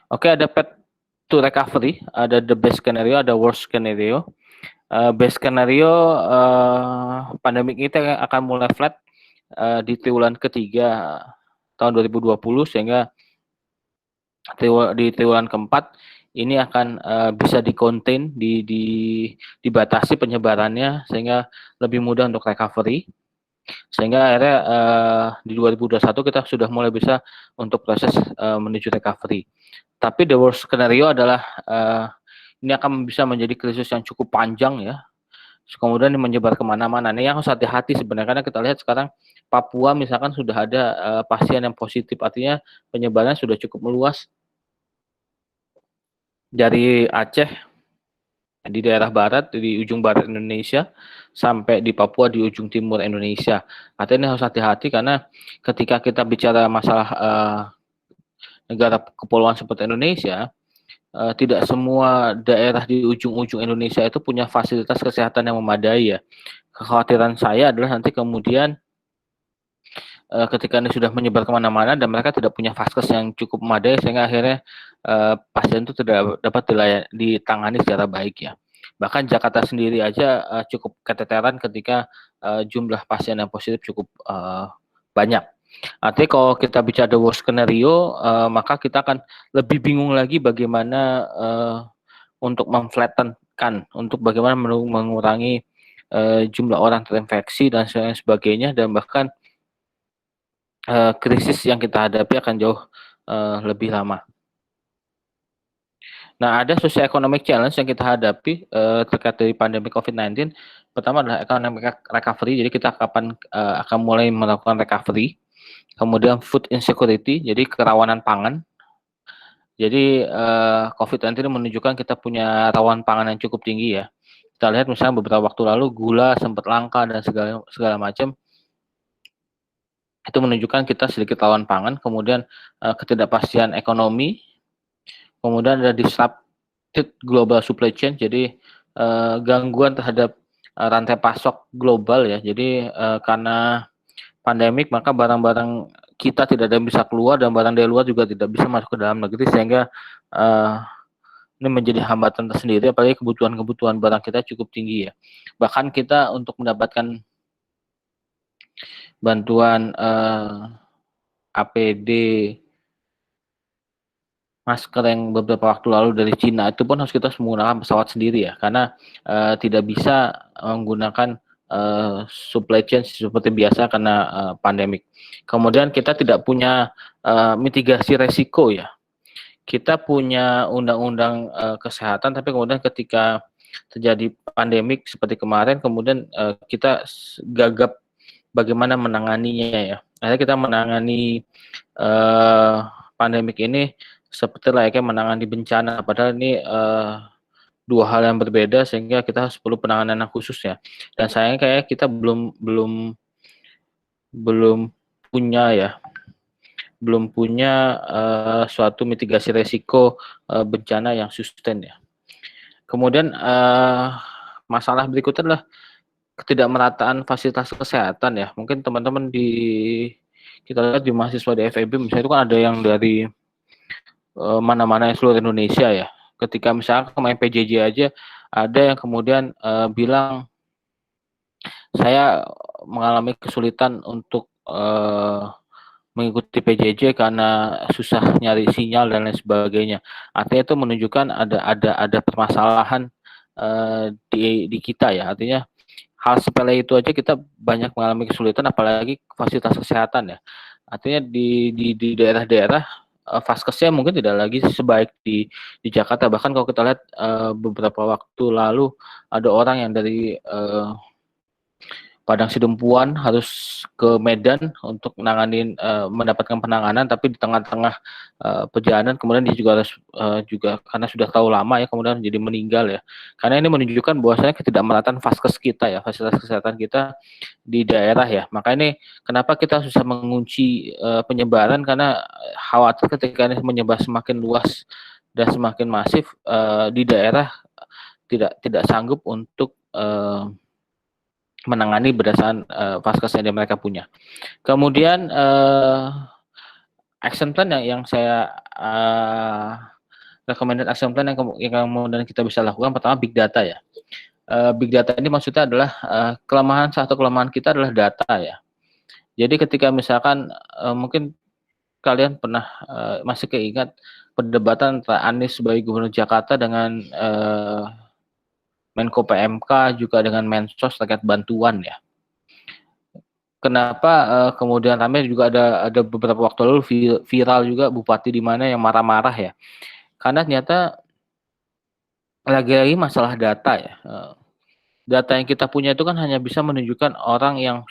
Oke, ada path to recovery, ada the best scenario, ada worst scenario. Best scenario, pandemik ini akan mulai flat di triwulan ketiga tahun 2020, sehingga di triwulan keempat ini akan bisa di-contain, dibatasi penyebarannya sehingga lebih mudah untuk recovery, sehingga akhirnya di 2021 kita sudah mulai bisa untuk proses menuju recovery. Tapi the worst scenario adalah ini akan bisa menjadi krisis yang cukup panjang ya, kemudian menyebar kemana-mana. Ini yang harus hati-hati sebenarnya, karena kita lihat sekarang Papua misalkan sudah ada pasien yang positif, artinya penyebarannya sudah cukup meluas dari Aceh di daerah barat, di ujung barat Indonesia, sampai di Papua di ujung timur Indonesia. Artinya ini harus hati-hati, karena ketika kita bicara masalah negara kepulauan seperti Indonesia, tidak semua daerah di ujung-ujung Indonesia itu punya fasilitas kesehatan yang memadai ya. Kekhawatiran saya adalah nanti kemudian ketika ini sudah menyebar kemana-mana dan mereka tidak punya vaskes yang cukup memadai, sehingga akhirnya pasien itu tidak dapat ditangani secara baik ya. Bahkan Jakarta sendiri aja cukup keteteran ketika jumlah pasien yang positif cukup banyak. Artinya kalau kita bicara the worst scenario, maka kita akan lebih bingung lagi bagaimana untuk memflattenkan, untuk bagaimana mengurangi jumlah orang terinfeksi dan sebagainya, dan bahkan krisis yang kita hadapi akan jauh lebih lama. Nah, ada socio-economic challenge yang kita hadapi terkait dari pandemi COVID-19. Pertama adalah economic recovery, jadi kita kapan akan mulai melakukan recovery. Kemudian food insecurity, jadi kerawanan pangan. Jadi COVID-19 menunjukkan kita punya rawan pangan yang cukup tinggi ya. Kita lihat misalnya beberapa waktu lalu gula sempat langka dan segala macam. Itu menunjukkan kita sedikit rawan pangan. Kemudian ketidakpastian ekonomi. Kemudian ada disrupted global supply chain, jadi gangguan terhadap rantai pasok global ya. Jadi karena pandemik, maka barang-barang kita tidak ada yang bisa keluar dan barang dari luar juga tidak bisa masuk ke dalam negeri, sehingga ini menjadi hambatan tersendiri, apalagi kebutuhan barang kita cukup tinggi ya. Bahkan kita untuk mendapatkan bantuan APD, masker yang beberapa waktu lalu dari Cina itu pun harus kita menggunakan pesawat sendiri ya, karena tidak bisa menggunakan supply chain seperti biasa karena pandemik. Kemudian kita tidak punya mitigasi resiko ya. Kita punya undang-undang kesehatan, tapi kemudian ketika terjadi pandemik seperti kemarin, kemudian kita gagap bagaimana menanganinya ya. Akhirnya kita menangani pandemik ini seperti layaknya menangani bencana, padahal ini dua hal yang berbeda, sehingga kita harus perlu penanganan yang khusus ya. Dan sayangnya kayak kita belum punya suatu mitigasi resiko bencana yang sustain ya. Kemudian masalah berikutnya adalah ketidakmerataan fasilitas kesehatan ya. Mungkin teman-teman kita lihat di mahasiswa di FEB misalnya, itu kan ada yang dari mana-mana seluruh Indonesia ya. Ketika misalnya kemarin PJJ aja ada yang kemudian bilang saya mengalami kesulitan untuk mengikuti PJJ karena susah nyari sinyal dan lain sebagainya. Artinya itu menunjukkan ada permasalahan di kita ya. Artinya hal sepele itu aja kita banyak mengalami kesulitan, apalagi fasilitas kesehatan ya. Artinya di daerah-daerah vaskesnya mungkin tidak lagi sebaik di Jakarta. Bahkan kalau kita lihat beberapa waktu lalu ada orang yang dari Padang Sidempuan harus ke Medan untuk mendapatkan penanganan, tapi di tengah-tengah perjalanan kemudian dia juga harus juga karena sudah terlalu lama ya kemudian jadi meninggal ya. Karena ini menunjukkan bahwasanya ketidakmerataan vaskes kita ya, fasilitas kesehatan kita di daerah ya. Maka ini kenapa kita susah mengunci penyebaran, karena khawatir ketika ini menyebar semakin luas dan semakin masif di daerah tidak sanggup untuk menangani berdasarkan vaskes yang mereka punya. Kemudian action plan yang saya recommended action plan yang kemudian kita bisa lakukan, pertama big data ya. Big data ini maksudnya adalah satu kelemahan kita adalah data ya. Jadi ketika misalkan mungkin kalian pernah masih keingat perdebatan antara Anies sebagai Gubernur Jakarta dengan Menko PMK juga dengan Mensos terkait bantuan ya. Kenapa kemudian ramai juga ada beberapa waktu lalu viral juga bupati di mana yang marah-marah ya. Karena ternyata lagi-lagi masalah data ya. Data yang kita punya itu kan hanya bisa menunjukkan orang yang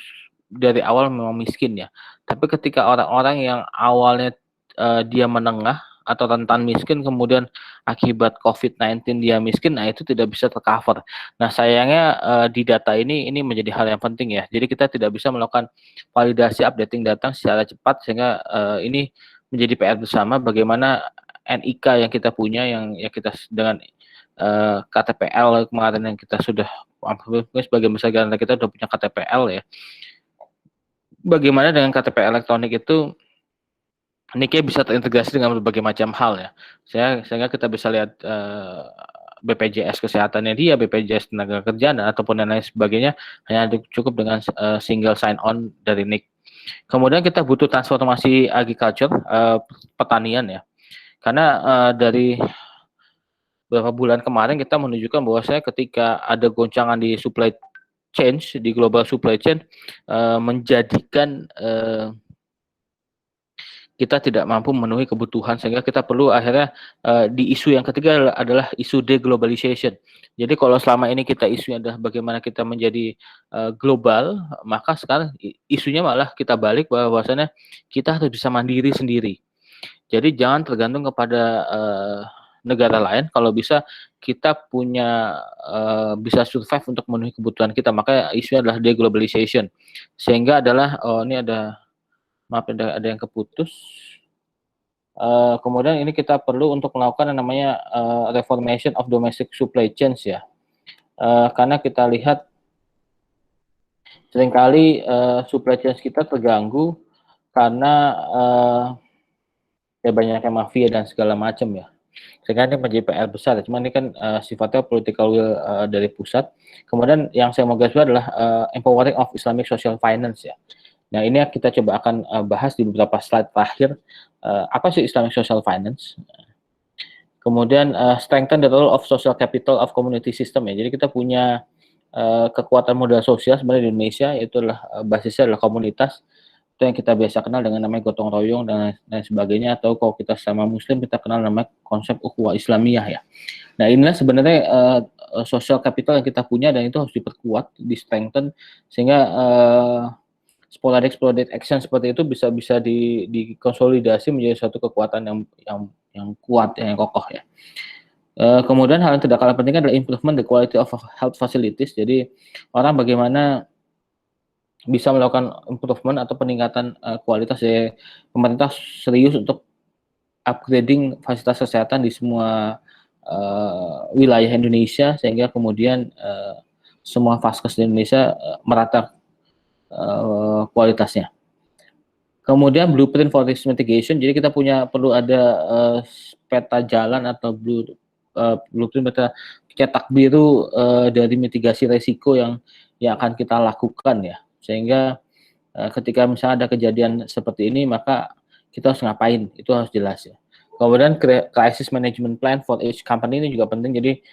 dari awal memang miskin ya. Tapi ketika orang-orang yang awalnya dia menengah atau rentan miskin, kemudian akibat COVID-19 dia miskin, nah itu tidak bisa tercover. Nah sayangnya di data ini menjadi hal yang penting ya. Jadi kita tidak bisa melakukan validasi updating data secara cepat, sehingga ini menjadi PR bersama bagaimana NIK yang kita punya, yang kita dengan KTPL kemarin yang kita sudah sebagai besar negara kita sudah punya KTPL ya. Bagaimana dengan KTP elektronik itu NIK bisa terintegrasi dengan berbagai macam hal ya. Sehingga kita bisa lihat BPJS kesehatannya dia, BPJS tenaga kerjaan ataupun dan lain sebagainya hanya cukup dengan single sign on dari NIK. Kemudian kita butuh transformasi agriculture, pertanian ya. Karena dari beberapa bulan kemarin kita menunjukkan bahwasanya ketika ada goncangan di supply chain, di global supply chain, menjadikan kita tidak mampu memenuhi kebutuhan, sehingga kita perlu akhirnya di isu yang ketiga adalah isu deglobalization. Jadi kalau selama ini kita isunya adalah bagaimana kita menjadi global, maka sekarang isunya malah kita balik bahwasanya kita harus bisa mandiri sendiri. Jadi jangan tergantung kepada negara lain, kalau bisa kita punya bisa survive untuk memenuhi kebutuhan kita. Maka isunya adalah deglobalization. Sehingga adalah ini ada yang keputus. Kemudian ini kita perlu untuk melakukan yang namanya reformation of domestic supply chains ya. Karena kita lihat seringkali supply chains kita terganggu karena banyaknya mafia dan segala macam ya. Sehingga ini menjadi PR besar. Cuma ini kan sifatnya political will dari pusat. Kemudian yang saya mau garis adalah empowering of Islamic social finance ya. Nah ini kita coba akan bahas di beberapa slide terakhir. Apa sih Islamic social finance? Kemudian strengthen the role of social capital of community system ya. Jadi kita punya kekuatan modal sosial sebenarnya di Indonesia, itu adalah basisnya adalah komunitas. Itu yang kita biasa kenal dengan namanya gotong royong dan lain sebagainya, atau kalau kita sama muslim kita kenal namanya konsep ukhuwah Islamiyah ya. Nah inilah sebenarnya social capital yang kita punya, dan itu harus diperkuat, di strengthen, sehingga sporadic action seperti itu bisa dikonsolidasi menjadi suatu kekuatan yang kuat, yang kokoh ya. Kemudian hal yang tidak kalah penting adalah improvement the quality of health facilities. Jadi orang bagaimana bisa melakukan improvement atau peningkatan kualitas ya. Pemerintah serius untuk upgrading fasilitas kesehatan di semua wilayah Indonesia, sehingga kemudian semua vaskes di Indonesia merata kualitasnya. Kemudian blueprint for risk mitigation. Jadi kita perlu ada peta jalan atau blueprint, peta cetak biru dari mitigasi resiko yang akan kita lakukan ya. Sehingga ketika misalnya ada kejadian seperti ini, maka kita harus ngapain, itu harus jelas ya. Kemudian crisis management plan for each company ini juga penting. Jadi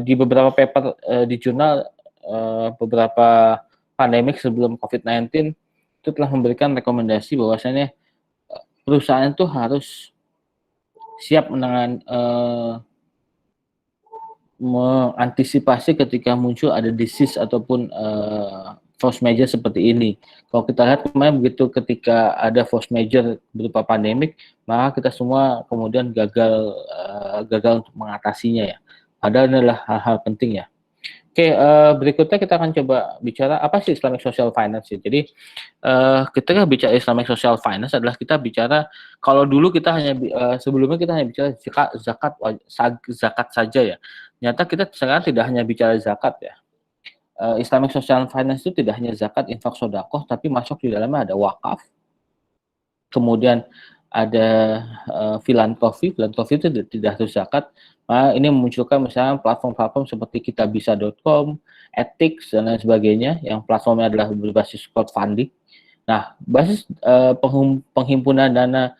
di beberapa paper di jurnal beberapa pandemik sebelum COVID-19 itu telah memberikan rekomendasi bahwasannya perusahaan itu harus siap mengantisipasi ketika muncul ada disease ataupun force major seperti ini. Kalau kita lihat kemarin begitu ketika ada force major berupa pandemik, maka kita semua kemudian gagal untuk mengatasinya ya. Padahal ini adalah hal-hal penting ya. Oke, berikutnya kita akan coba bicara apa sih Islamic Social Finance ya. Jadi ketika bicara Islamic Social Finance adalah kita bicara kalau dulu kita hanya sebelumnya kita hanya bicara zakat saja ya. Ternyata kita sekarang tidak hanya bicara zakat ya. Islamic Social Finance itu tidak hanya zakat, infak, sedekah, tapi masuk di dalamnya ada wakaf. Kemudian ada filantropi itu tidak harus zakat. Nah, ini memunculkan misalnya platform-platform seperti kitabisa.com, Ethics, dan lain sebagainya, yang platformnya adalah berbasis crowdfunding. Nah, basis penghimpunan dana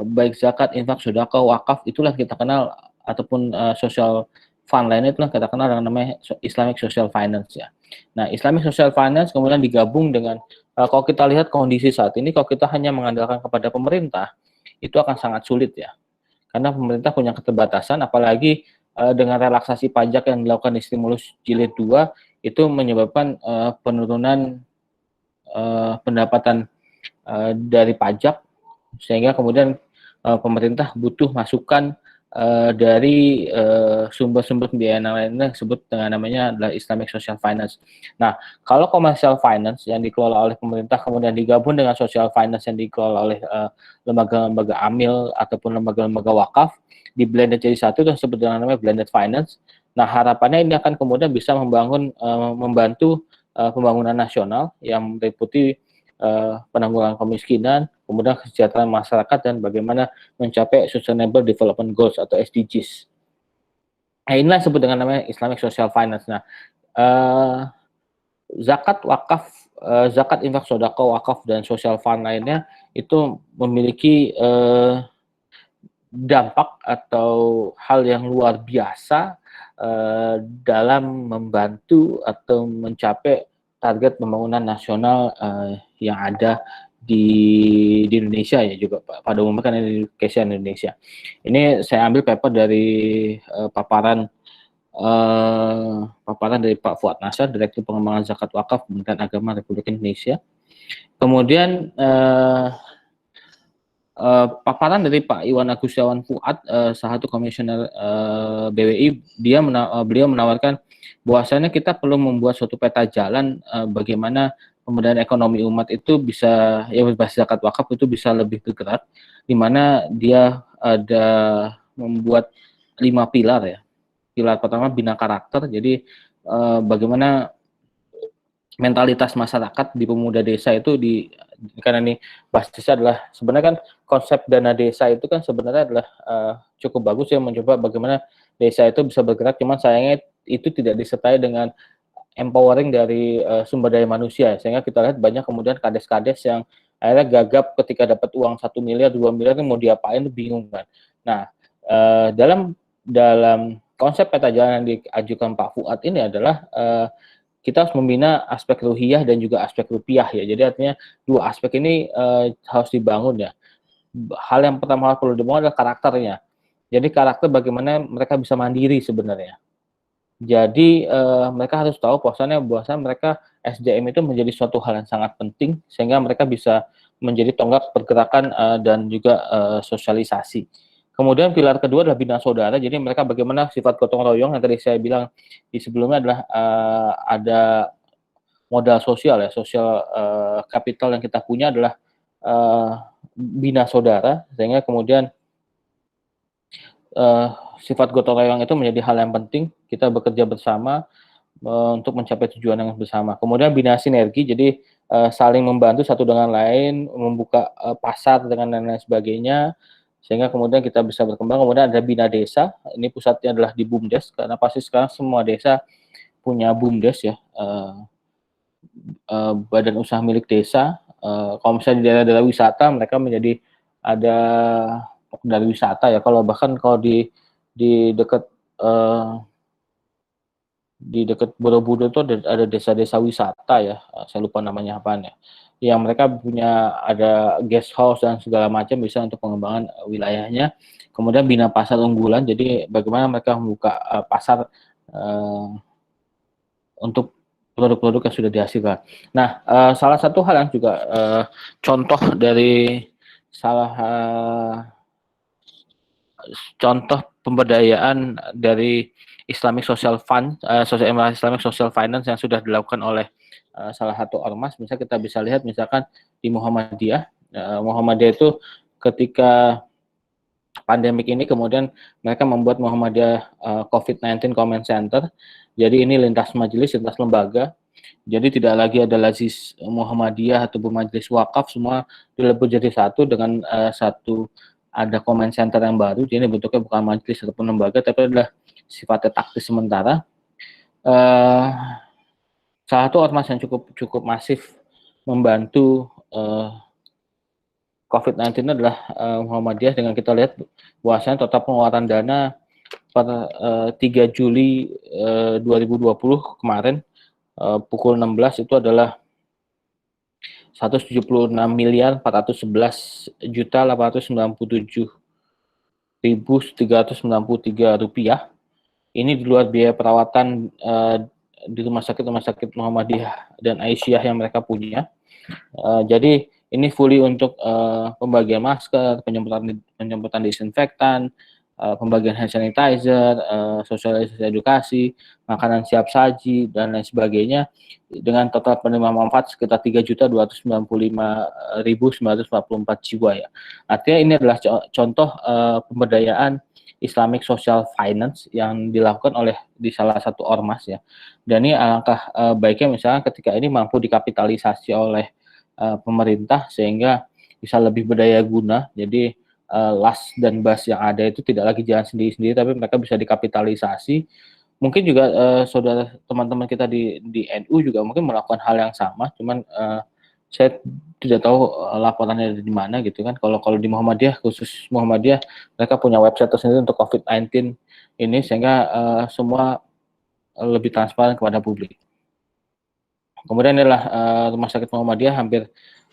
baik zakat, infak, sedekah, wakaf, itulah kita kenal, ataupun social fund lainnya itulah kita kenal dengan namanya Islamic Social Finance ya. Nah, Islamic Social Finance kemudian digabung dengan, kalau kita lihat kondisi saat ini, kalau kita hanya mengandalkan kepada pemerintah, itu akan sangat sulit ya. Karena pemerintah punya keterbatasan, apalagi dengan relaksasi pajak yang dilakukan di stimulus jilid 2, itu menyebabkan penurunan pendapatan dari pajak, sehingga kemudian pemerintah butuh masukan dari sumber-sumber pembiayaan lainnya disebut dengan namanya adalah Islamic Social Finance. Nah, kalau commercial finance yang dikelola oleh pemerintah kemudian digabung dengan social finance yang dikelola oleh lembaga-lembaga amil ataupun lembaga-lembaga wakaf, di blended jadi satu dan disebut dengan namanya blended finance. Nah, harapannya ini akan kemudian bisa membantu pembangunan nasional yang meliputi penanggulangan kemiskinan, kemudian kesejahteraan masyarakat, dan bagaimana mencapai Sustainable Development Goals atau SDGs. Nah, inilah disebut dengan namanya Islamic Social Finance. Nah, zakat, wakaf, zakat, infak, sedekah, wakaf, dan social fund lainnya itu memiliki dampak atau hal yang luar biasa dalam membantu atau mencapai target pembangunan nasional yang ada di Indonesia ya juga pada umumnya kan education Indonesia. Ini saya ambil paper dari paparan dari Pak Fuad Nasar, Direktur Pengembangan Zakat Wakaf Kementerian Agama Republik Indonesia. Kemudian paparan dari Pak Iwan Agustiawan Fuad, salah satu komisioner BWI, beliau menawarkan bahwasanya kita perlu membuat suatu peta jalan bagaimana pemberdayaan ekonomi umat itu bisa, ya berbasis zakat wakaf itu bisa lebih bergerak, di mana dia ada membuat 5 pilar ya. Pilar pertama bina karakter, jadi bagaimana mentalitas masyarakat di pemuda desa itu karena ini basisnya adalah sebenarnya kan konsep dana desa itu kan sebenarnya adalah cukup bagus ya, mencoba bagaimana desa itu bisa bergerak, cuman sayangnya itu tidak disertai dengan empowering dari sumber daya manusia, sehingga kita lihat banyak kemudian kades-kades yang akhirnya gagap ketika dapat uang 1 miliar, 2 miliar, mau diapain, bingung kan. Nah, dalam konsep peta jalan yang diajukan Pak Fuad ini adalah kita harus membina aspek ruhiyah dan juga aspek rupiah ya. Jadi artinya dua aspek ini harus dibangun ya. Hal yang pertama perlu dibangun adalah karakternya. Jadi karakter bagaimana mereka bisa mandiri sebenarnya. Jadi mereka harus tahu bahwasanya mereka SDM itu menjadi suatu hal yang sangat penting sehingga mereka bisa menjadi tonggak pergerakan dan juga sosialisasi. Kemudian pilar kedua adalah bina saudara. Jadi mereka bagaimana sifat gotong royong yang tadi saya bilang di sebelumnya adalah ada modal sosial ya, sosial capital yang kita punya adalah bina saudara, sehingga kemudian sifat gotong royong itu menjadi hal yang penting. Kita bekerja bersama untuk mencapai tujuan yang bersama. Kemudian bina sinergi, jadi saling membantu satu dengan lain, membuka pasar dengan lain sebagainya, sehingga kemudian kita bisa berkembang. Kemudian ada bina desa, ini pusatnya adalah di BUMDes, karena pasti sekarang semua desa punya BUMDes ya, badan usaha milik desa. Kalau misalnya di daerah-daerah wisata, mereka menjadi ada dari wisata ya. Kalau bahkan kalau di dekat di dekat Borobudur itu ada desa-desa wisata ya, saya lupa namanya apaan ya. Yang mereka punya ada guest house dan segala macam bisa untuk pengembangan wilayahnya. Kemudian bina pasar unggulan, jadi bagaimana mereka membuka pasar untuk produk-produk yang sudah dihasilkan. Nah, salah satu hal yang juga contoh dari contoh pemberdayaan dari Islamic Social Fund, Islamic Social Finance yang sudah dilakukan oleh salah satu ormas. Misalnya kita bisa lihat misalkan di Muhammadiyah. Muhammadiyah itu ketika pandemik ini kemudian mereka membuat Muhammadiyah COVID-19 Comment Center. Jadi ini lintas majelis, lintas lembaga. Jadi tidak lagi ada Lazis Muhammadiyah atau majelis wakaf, semua dilebur jadi satu dengan satu ada comment center yang baru. Jadi ini bentuknya bukan majelis ataupun lembaga, tapi adalah sifatnya taktis sementara. Salah satu ormas yang cukup masif membantu COVID-19 adalah Muhammadiyah. Dengan kita lihat bahwasanya total pengeluaran dana pada 3 Juli 2020 kemarin pukul 16 itu adalah 176.411.897.393 rupiah. Ini di luar biaya perawatan di rumah sakit Muhammadiyah dan Aisyah yang mereka punya. Jadi ini fully untuk pembagian masker, penyemprotan disinfektan, pembagian hand sanitizer, sosialisasi edukasi, makanan siap saji, dan lain sebagainya, dengan total penerima manfaat sekitar 3.295.944 jiwa ya. Artinya ini adalah contoh pemberdayaan Islamic Social Finance yang dilakukan oleh di salah satu ormas ya. Dan ini alangkah baiknya misalnya ketika ini mampu dikapitalisasi oleh pemerintah sehingga bisa lebih berdaya guna. Jadi LAS dan BAS yang ada itu tidak lagi jalan sendiri-sendiri, tapi mereka bisa dikapitalisasi. Mungkin juga saudara teman-teman kita di NU juga mungkin melakukan hal yang sama, cuman saya tidak tahu laporannya di mana gitu kan. Kalau di Muhammadiyah, khusus Muhammadiyah, mereka punya website tersendiri untuk COVID-19 ini sehingga semua lebih transparan kepada publik. Kemudian adalah Rumah Sakit Muhammadiyah hampir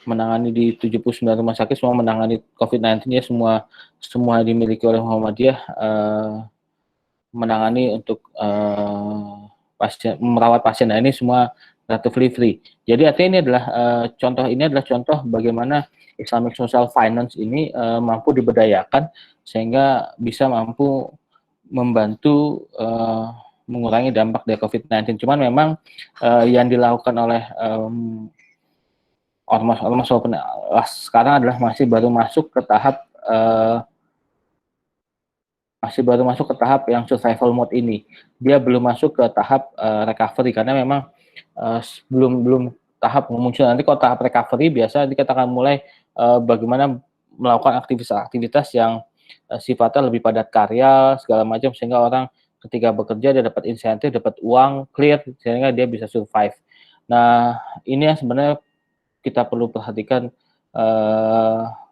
menangani di 79 rumah sakit, semua menangani COVID-19 ya, semua dimiliki oleh Muhammadiyah, menangani untuk merawat pasien. Nah, ini semua relatively free. Jadi artinya ini adalah contoh bagaimana Islamic Social Finance ini mampu diberdayakan sehingga bisa mampu membantu mengurangi dampak dari COVID-19. Cuman memang yang dilakukan oleh ormas walaupun sekarang adalah masih baru masuk ke tahap yang survival mode ini. Dia belum masuk ke tahap recovery karena memang belum tahap muncul. Nanti kalau tahap recovery biasa kita akan mulai bagaimana melakukan aktivitas yang sifatnya lebih padat karya segala macam sehingga orang ketika bekerja dia dapat insentif, dapat uang clear sehingga dia bisa survive. Nah, ini yang sebenarnya kita perlu perhatikan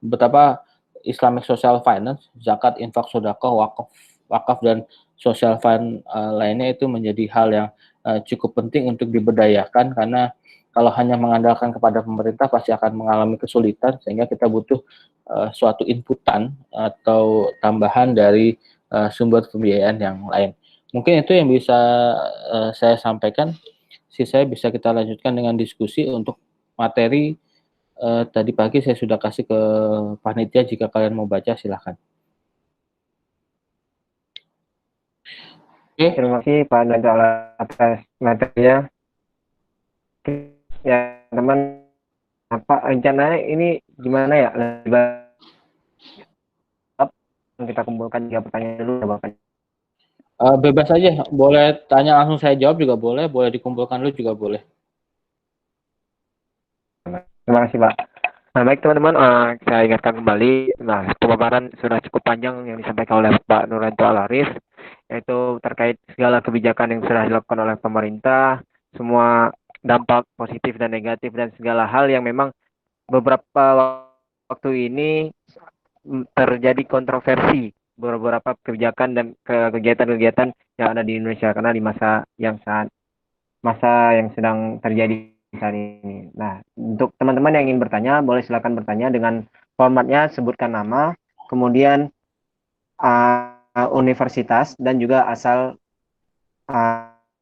betapa Islamic Social Finance, zakat, infak, sedekah, wakaf dan social fund lainnya itu menjadi hal yang cukup penting untuk diberdayakan, karena kalau hanya mengandalkan kepada pemerintah pasti akan mengalami kesulitan sehingga kita butuh suatu inputan atau tambahan dari sumber pembiayaan yang lain. Mungkin itu yang bisa saya sampaikan. Sisanya bisa kita lanjutkan dengan diskusi. Untuk materi tadi pagi saya sudah kasih ke panitia, jika kalian mau baca silahkan. Oke, terima kasih Pak Nadal atas materinya. Ya teman, apa rencananya ini gimana ya? Kita kumpulkan 3 pertanyaan dulu ya Bapak. Bebas aja, boleh tanya langsung saya jawab juga boleh dikumpulkan dulu juga boleh. Terima kasih Pak. Nah, baik teman-teman, saya ingatkan kembali, pemaparan sudah cukup panjang yang disampaikan oleh Pak Nuryanto Al-Arif, yaitu terkait segala kebijakan yang sudah dilakukan oleh pemerintah, semua dampak positif dan negatif, dan segala hal yang memang beberapa waktu ini terjadi kontroversi beberapa kebijakan dan kegiatan-kegiatan yang ada di Indonesia karena di masa yang sedang terjadi saat ini. Nah, untuk teman-teman yang ingin bertanya, boleh silakan bertanya dengan formatnya sebutkan nama, kemudian universitas dan juga asal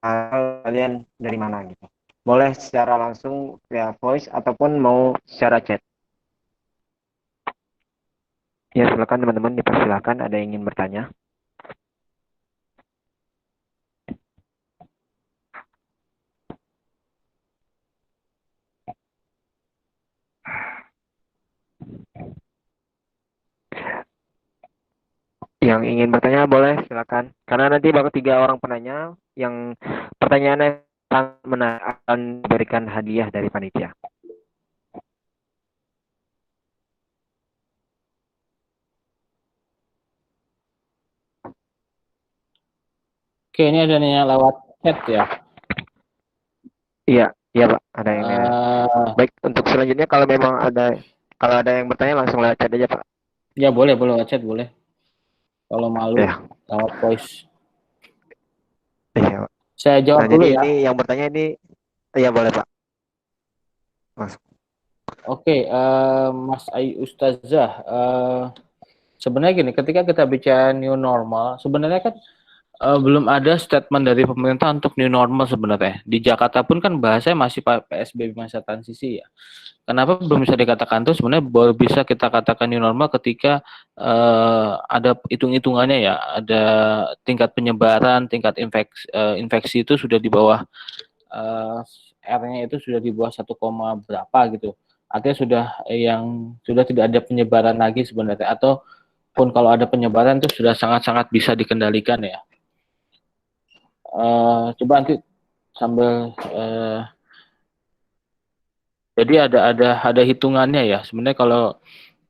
kalian dari mana gitu. Boleh secara langsung via voice ataupun mau secara chat. Ya, silakan teman-teman, dipersilakan ada yang ingin bertanya. Yang ingin bertanya boleh silakan. Karena nanti baru 3 orang penanya yang pertanyaannya akan diberikan hadiah dari panitia. Oke, ini ada nanya lewat chat ya. Iya, iya Pak, ada yang nanya. Baik, untuk selanjutnya kalau ada yang bertanya langsung lewat chat aja Pak. Ya boleh lewat chat boleh. Kalau malu Ya. lewat voice. Iya Pak. Saya jawab dulu jadi ya. ini yang bertanya ini, iya boleh Pak. Masuk. Oke, Mas Ayu Ustazah, sebenarnya gini, ketika kita bicara new normal, sebenarnya kan belum ada statement dari pemerintah untuk new normal sebenarnya. Di Jakarta pun kan bahasanya masih PSBB masa transisi ya. Kenapa belum bisa dikatakan tuh sebenarnya baru bisa kita katakan new normal ketika ada hitung-hitungannya ya, ada tingkat penyebaran, tingkat infeksi itu sudah di bawah R-nya itu sudah di bawah 1, berapa gitu. Artinya sudah tidak ada penyebaran lagi sebenarnya, ataupun kalau ada penyebaran itu sudah sangat-sangat bisa dikendalikan ya. Coba nanti sambil jadi ada hitungannya ya. Sebenarnya kalau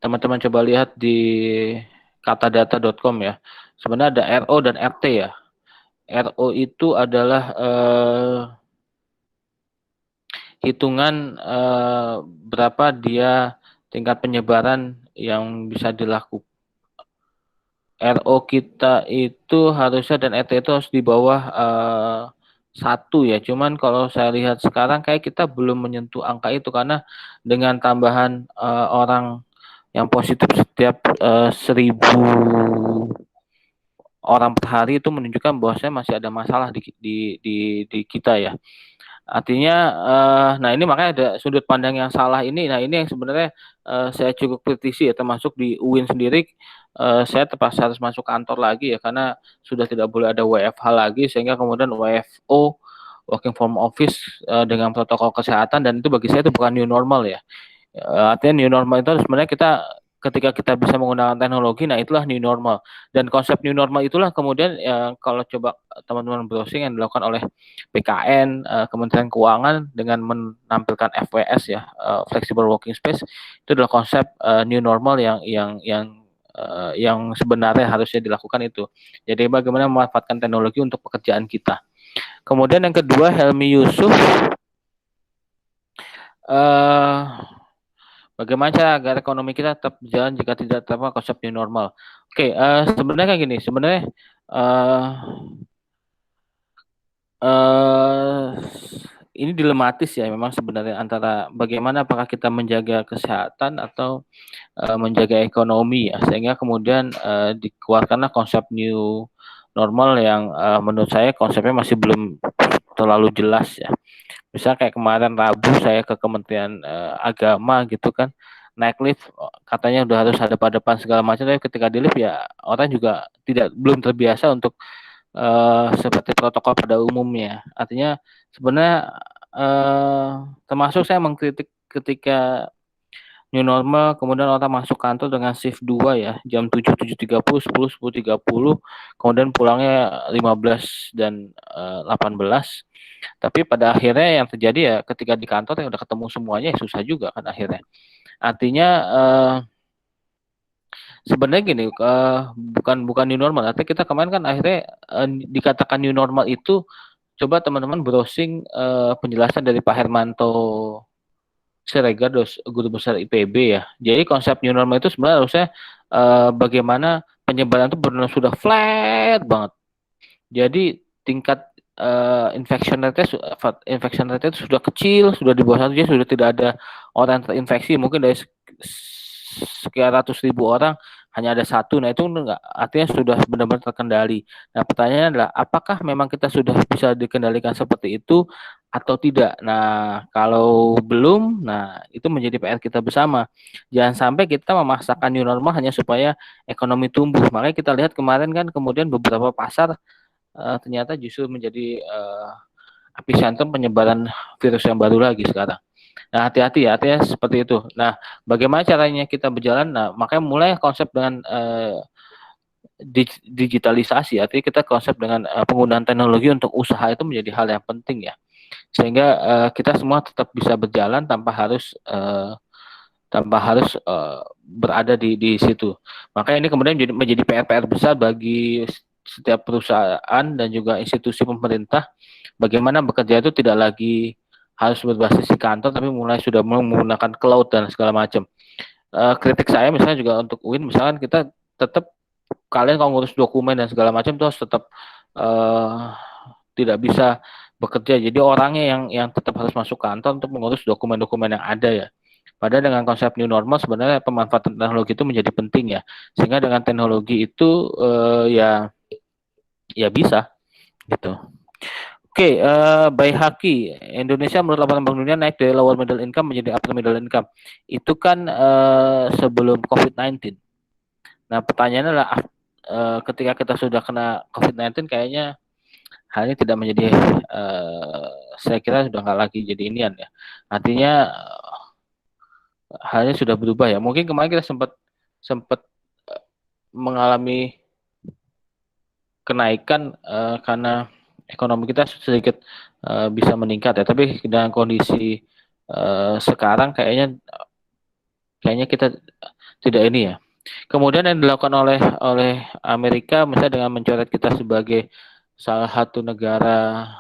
teman-teman coba lihat di katadata.com ya, sebenarnya ada RO dan RT ya. RO itu adalah hitungan berapa dia tingkat penyebaran yang bisa dilakukan. RO kita itu harusnya dan RT itu harus di bawah 1 ya. Cuman kalau saya lihat sekarang kayak kita belum menyentuh angka itu karena dengan tambahan orang yang positif setiap 1.000 orang per hari itu menunjukkan bahwasanya masih ada masalah di kita ya. Artinya, nah ini makanya ada sudut pandang yang salah ini. Nah ini yang sebenarnya saya cukup kritisi ya, termasuk di UIN sendiri. Saya terpaksa harus masuk kantor lagi ya, karena sudah tidak boleh ada WFH lagi, sehingga kemudian WFO, working from office dengan protokol kesehatan, dan itu bagi saya itu bukan new normal ya. Artinya new normal itu sebenarnya ketika kita bisa menggunakan teknologi, nah itulah new normal. Dan konsep new normal itulah kemudian kalau coba teman-teman browsing yang dilakukan oleh BKN, Kementerian Keuangan dengan menampilkan FWS ya, flexible working space, itu adalah konsep new normal yang sebenarnya harusnya dilakukan itu. Jadi bagaimana memanfaatkan teknologi untuk pekerjaan kita. Kemudian yang kedua, Helmi Yusuf, bagaimana cara agar ekonomi kita tetap berjalan jika tidak terdapat konsep new normal? Oke, sebenarnya kayak gini. Sebenarnya ini dilematis ya memang sebenarnya antara bagaimana apakah kita menjaga kesehatan atau menjaga ekonomi ya, sehingga kemudian dikeluarkanlah konsep new normal yang menurut saya konsepnya masih belum terlalu jelas ya. Misal kayak kemarin Rabu saya ke Kementerian Agama gitu kan, naik lift katanya udah harus hadapan segala macam, tapi ketika di lift ya orang juga belum terbiasa untuk seperti protokol pada umumnya. Artinya sebenarnya termasuk saya mengkritik ketika new normal, kemudian orang masuk kantor dengan shift 2 ya, jam 7, 7.30, 10, 10.30, kemudian pulangnya 15 dan 18. Tapi pada akhirnya yang terjadi ya ketika di kantor yang udah ketemu semuanya ya susah juga kan akhirnya. Artinya sebenarnya gini, bukan new normal. Artinya kita kemarin kan akhirnya dikatakan new normal itu, coba teman-teman browsing penjelasan dari Pak Hermanto Siregar, guru besar IPB ya. Jadi konsep new normal itu sebenarnya harusnya bagaimana penyebaran itu benar sudah flat banget. Jadi tingkat infection rate itu sudah kecil, sudah di bawah 1, jadi sudah tidak ada orang terinfeksi. Mungkin dari sekian ratus ribu orang hanya ada 1. Nah itu enggak, artinya sudah benar-benar terkendali. Nah pertanyaannya adalah apakah memang kita sudah bisa dikendalikan seperti itu atau tidak? Nah kalau belum, nah itu menjadi PR kita bersama. Jangan sampai kita memaksakan new normal hanya supaya ekonomi tumbuh. Makanya kita lihat kemarin kan kemudian beberapa pasar ternyata justru menjadi epicentrum penyebaran virus yang baru lagi sekarang. Nah, hati-hati ya, artinya seperti itu. Nah, bagaimana caranya kita berjalan? Nah, makanya mulai konsep dengan digitalisasi, artinya kita konsep dengan penggunaan teknologi untuk usaha itu menjadi hal yang penting ya. Sehingga kita semua tetap bisa berjalan tanpa harus berada di situ. Makanya ini kemudian menjadi PR besar bagi setiap perusahaan dan juga institusi pemerintah, bagaimana bekerja itu tidak lagi harus berbasis di kantor, tapi mulai sudah menggunakan cloud dan segala macam. Kritik saya misalnya juga untuk UIN, misalkan kita tetap, kalian kalau ngurus dokumen dan segala macam itu harus tetap tidak bisa bekerja. Jadi orangnya yang tetap harus masuk kantor untuk mengurus dokumen-dokumen yang ada ya. Padahal dengan konsep new normal sebenarnya pemanfaatan teknologi itu menjadi penting ya. Sehingga dengan teknologi itu ya bisa gitu. Oke, Baihaqi, Indonesia menurut laporan Bank Dunia naik dari lower middle income menjadi upper middle income. Itu kan sebelum COVID-19. Nah, pertanyaannya adalah ketika kita sudah kena COVID-19 kayaknya hal ini tidak menjadi, saya kira sudah nggak lagi jadi inian ya. Artinya halnya sudah berubah ya. Mungkin kemarin kita sempat mengalami kenaikan karena ekonomi kita sedikit bisa meningkat ya, tapi dengan kondisi sekarang kayaknya kita tidak ini ya. Kemudian yang dilakukan oleh Amerika misalnya dengan mencoret kita sebagai salah satu negara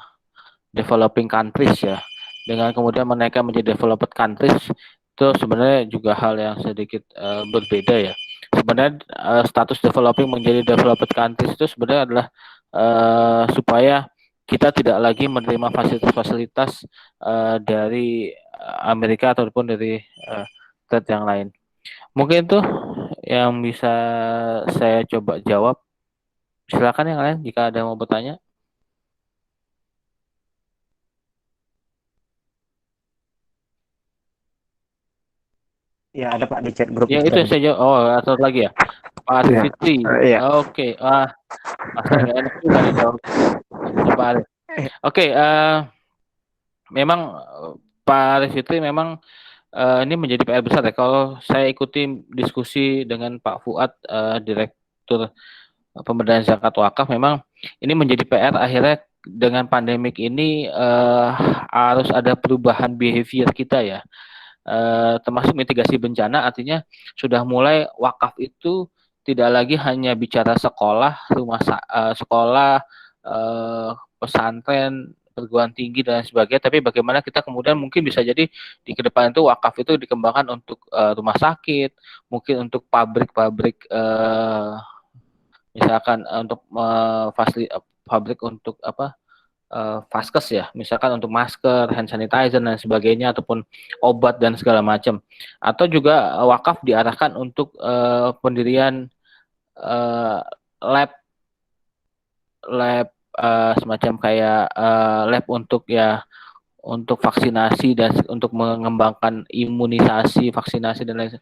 developing countries ya, dengan kemudian menaikkan menjadi developed countries, itu sebenarnya juga hal yang sedikit berbeda ya. Sebenarnya status developing menjadi developed countries itu sebenarnya adalah supaya kita tidak lagi menerima fasilitas-fasilitas dari Amerika ataupun dari trade yang lain. Mungkin itu yang bisa saya coba jawab. Silakan yang lain jika ada yang mau bertanya. Ya, ada Pak di chat grup. Ya itu yang saya jawab. Oh, atau lagi ya. Pak Arif Fitri. Iya. Oke. Masa nggak enak juga nih jawab. Pak Arif. Oke. Memang Pak Arif Fitri memang ini menjadi PR besar ya. Kalau saya ikuti diskusi dengan Pak Fuad, Direktur Pemberdayaan Zakat Wakaf, memang ini menjadi PR akhirnya dengan pandemik ini harus ada perubahan behavior kita ya. Termasuk mitigasi bencana, artinya sudah mulai wakaf itu tidak lagi hanya bicara sekolah, sekolah, pesantren, perguruan tinggi dan sebagainya, tapi bagaimana kita kemudian mungkin bisa jadi di ke depan itu wakaf itu dikembangkan untuk rumah sakit, mungkin untuk pabrik-pabrik, misalkan untuk pabrik untuk apa, vaskes ya, misalkan untuk masker, hand sanitizer dan sebagainya, ataupun obat dan segala macam. Atau juga wakaf diarahkan untuk pendirian lab semacam kayak lab untuk vaksinasi dan untuk mengembangkan imunisasi, vaksinasi dan lain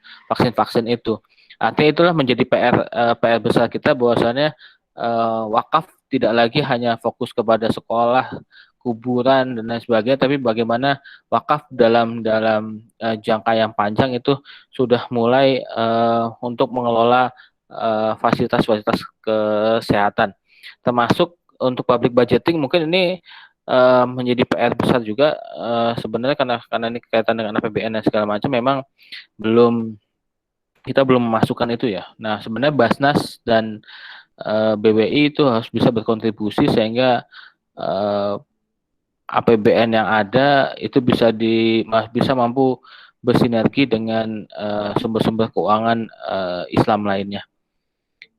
vaksin itu. Artinya itulah menjadi PR besar kita, bahwasannya wakaf tidak lagi hanya fokus kepada sekolah, kuburan dan lain sebagainya, tapi bagaimana wakaf dalam jangka yang panjang itu sudah mulai untuk mengelola fasilitas-fasilitas kesehatan, termasuk untuk public budgeting. Mungkin ini menjadi PR besar juga sebenarnya karena ini kaitan dengan APBN dan segala macam, memang kita belum memasukkan itu ya. Nah sebenarnya Basnas dan BWI itu harus bisa berkontribusi sehingga APBN yang ada itu bisa mampu bersinergi dengan sumber-sumber keuangan Islam lainnya.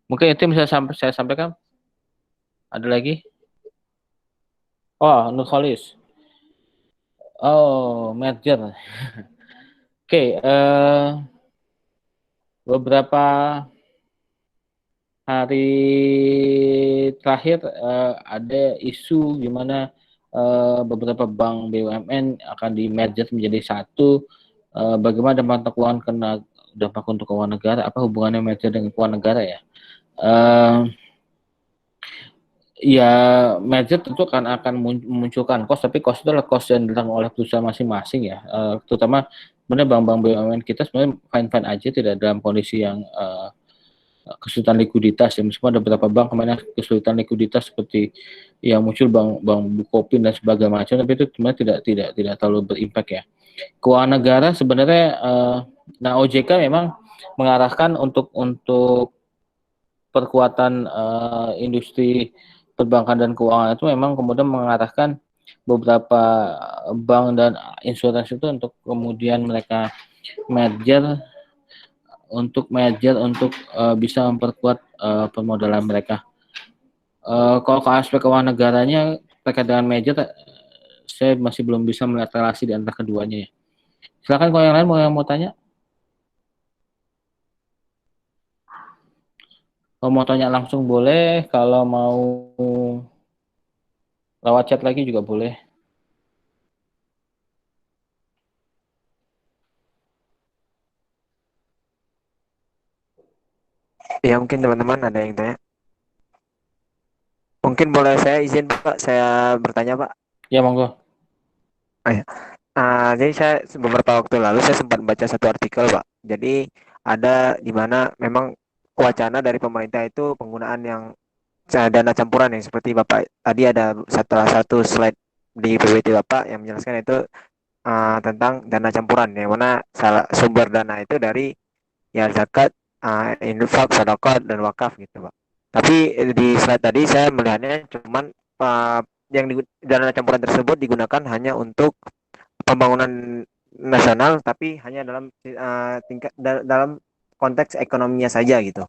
Mungkin itu yang bisa saya sampaikan. Ada lagi? Oh, Nurholis. Oh, merger. Oke, beberapa hari terakhir ada isu gimana beberapa bank BUMN akan di merger menjadi satu. Bagaimana dampak untuk keuangan negara? Apa hubungannya merger dengan keuangan negara ya? Ya, merger tentu akan memunculkan cost, tapi cost itu adalah cost yang ditanggung oleh perusahaan masing-masing ya. Terutama sebenarnya bank-bank BUMN kita sebenarnya fine-fine aja, tidak dalam kondisi yang kesulitan likuiditas ya. Meskipun ada beberapa bank kemarin kesulitan likuiditas seperti yang muncul bank Bukopin dan sebagainya macam, tapi itu sebenarnya tidak terlalu berimpact ya. Keuangan negara sebenarnya nah OJK memang mengarahkan untuk perkuatan industri perbankan dan keuangan itu memang kemudian mengarahkan beberapa bank dan insurance itu untuk kemudian mereka merger untuk bisa memperkuat permodalan mereka. Kalau ke aspek keuangan negaranya terkait dengan merger, saya masih belum bisa melihat relasi di antara keduanya ya. Silakan kalau yang lain mau tanya. Kalau mau tanya langsung boleh, kalau mau lewat chat lagi juga boleh. Ya mungkin teman-teman ada yang tanya. Mungkin boleh saya izin Pak, saya bertanya Pak. Ya monggo. Jadi saya beberapa waktu lalu saya sempat baca satu artikel Pak. Jadi ada di mana memang wacana dari pemerintah itu penggunaan yang dana campuran yang seperti Bapak tadi ada salah satu slide di PPT Bapak yang menjelaskan itu tentang dana campuran yang mana sumber dana itu dari ya zakat, infak, sedekah dan wakaf gitu Pak. Tapi di slide tadi saya melihatnya cuman dana campuran tersebut digunakan hanya untuk pembangunan nasional, tapi hanya dalam dalam konteks ekonominya saja gitu.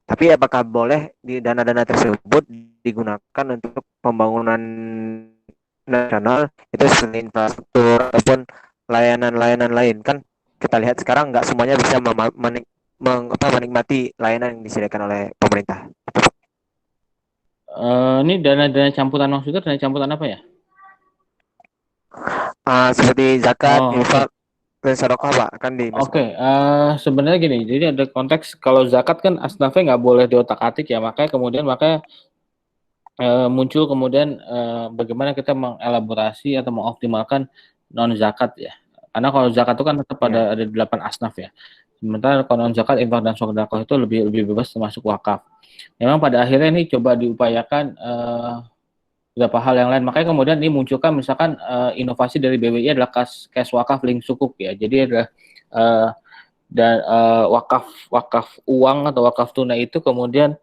Tapi apakah boleh di dana-dana tersebut digunakan untuk pembangunan nasional itu selain infrastruktur ataupun layanan-layanan lain? Kan kita lihat sekarang nggak semuanya bisa menikmati layanan yang disediakan oleh pemerintah. Ini dana campuran maksudnya dana campuran apa ya? Seperti zakat, Oh, infak, dan sedekah Pak kan di Oke, sebenarnya gini, jadi ada konteks kalau zakat kan asnafnya nggak boleh diotak-atik ya, makanya muncul kemudian bagaimana kita mengelaborasi atau mengoptimalkan non zakat ya. Karena kalau zakat itu kan tetap ada 8 asnaf ya. Sementara kalau non zakat, infak dan sedekah itu lebih bebas termasuk wakaf. Memang pada akhirnya ini coba diupayakan beberapa hal yang lain. Makanya kemudian ini munculkan misalkan inovasi dari BWI adalah cash wakaf link sukuk ya. Jadi adalah wakaf uang atau wakaf tunai itu kemudian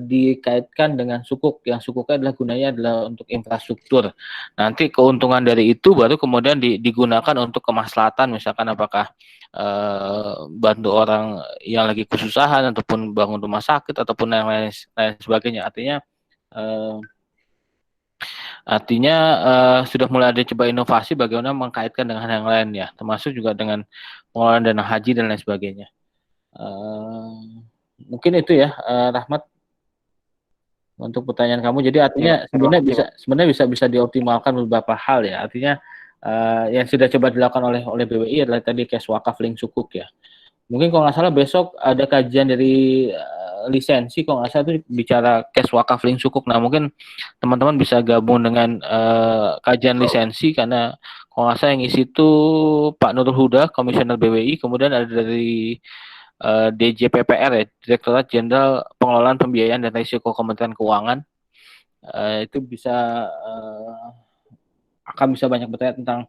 dikaitkan dengan sukuk, yang sukuknya adalah gunanya adalah untuk infrastruktur. Nanti keuntungan dari itu baru kemudian digunakan untuk kemaslahatan, misalkan apakah bantu orang yang lagi kesusahan ataupun bangun rumah sakit ataupun yang lain sebagainya. Artinya sudah mulai ada coba inovasi bagaimana mengkaitkan dengan yang lain ya, termasuk juga dengan pengelolaan dana haji dan lain sebagainya. Mungkin itu ya, Rahmat, untuk pertanyaan kamu. Jadi artinya sebenarnya bisa dioptimalkan beberapa hal ya. Artinya yang sudah coba dilakukan oleh BWI adalah tadi cash wakaf link sukuk ya. Mungkin kalau nggak salah besok ada kajian dari lisensi, kalau nggak salah itu bicara cash wakaf link sukuk. Nah mungkin teman-teman bisa gabung dengan kajian lisensi, karena kalau nggak salah yang isi itu Pak Nurul Huda, Komisioner BWI, kemudian ada dari DJPPR ya, Direktorat Jenderal Pengelolaan Pembiayaan dan Risiko Kementerian Keuangan. Itu akan bisa banyak bertanya tentang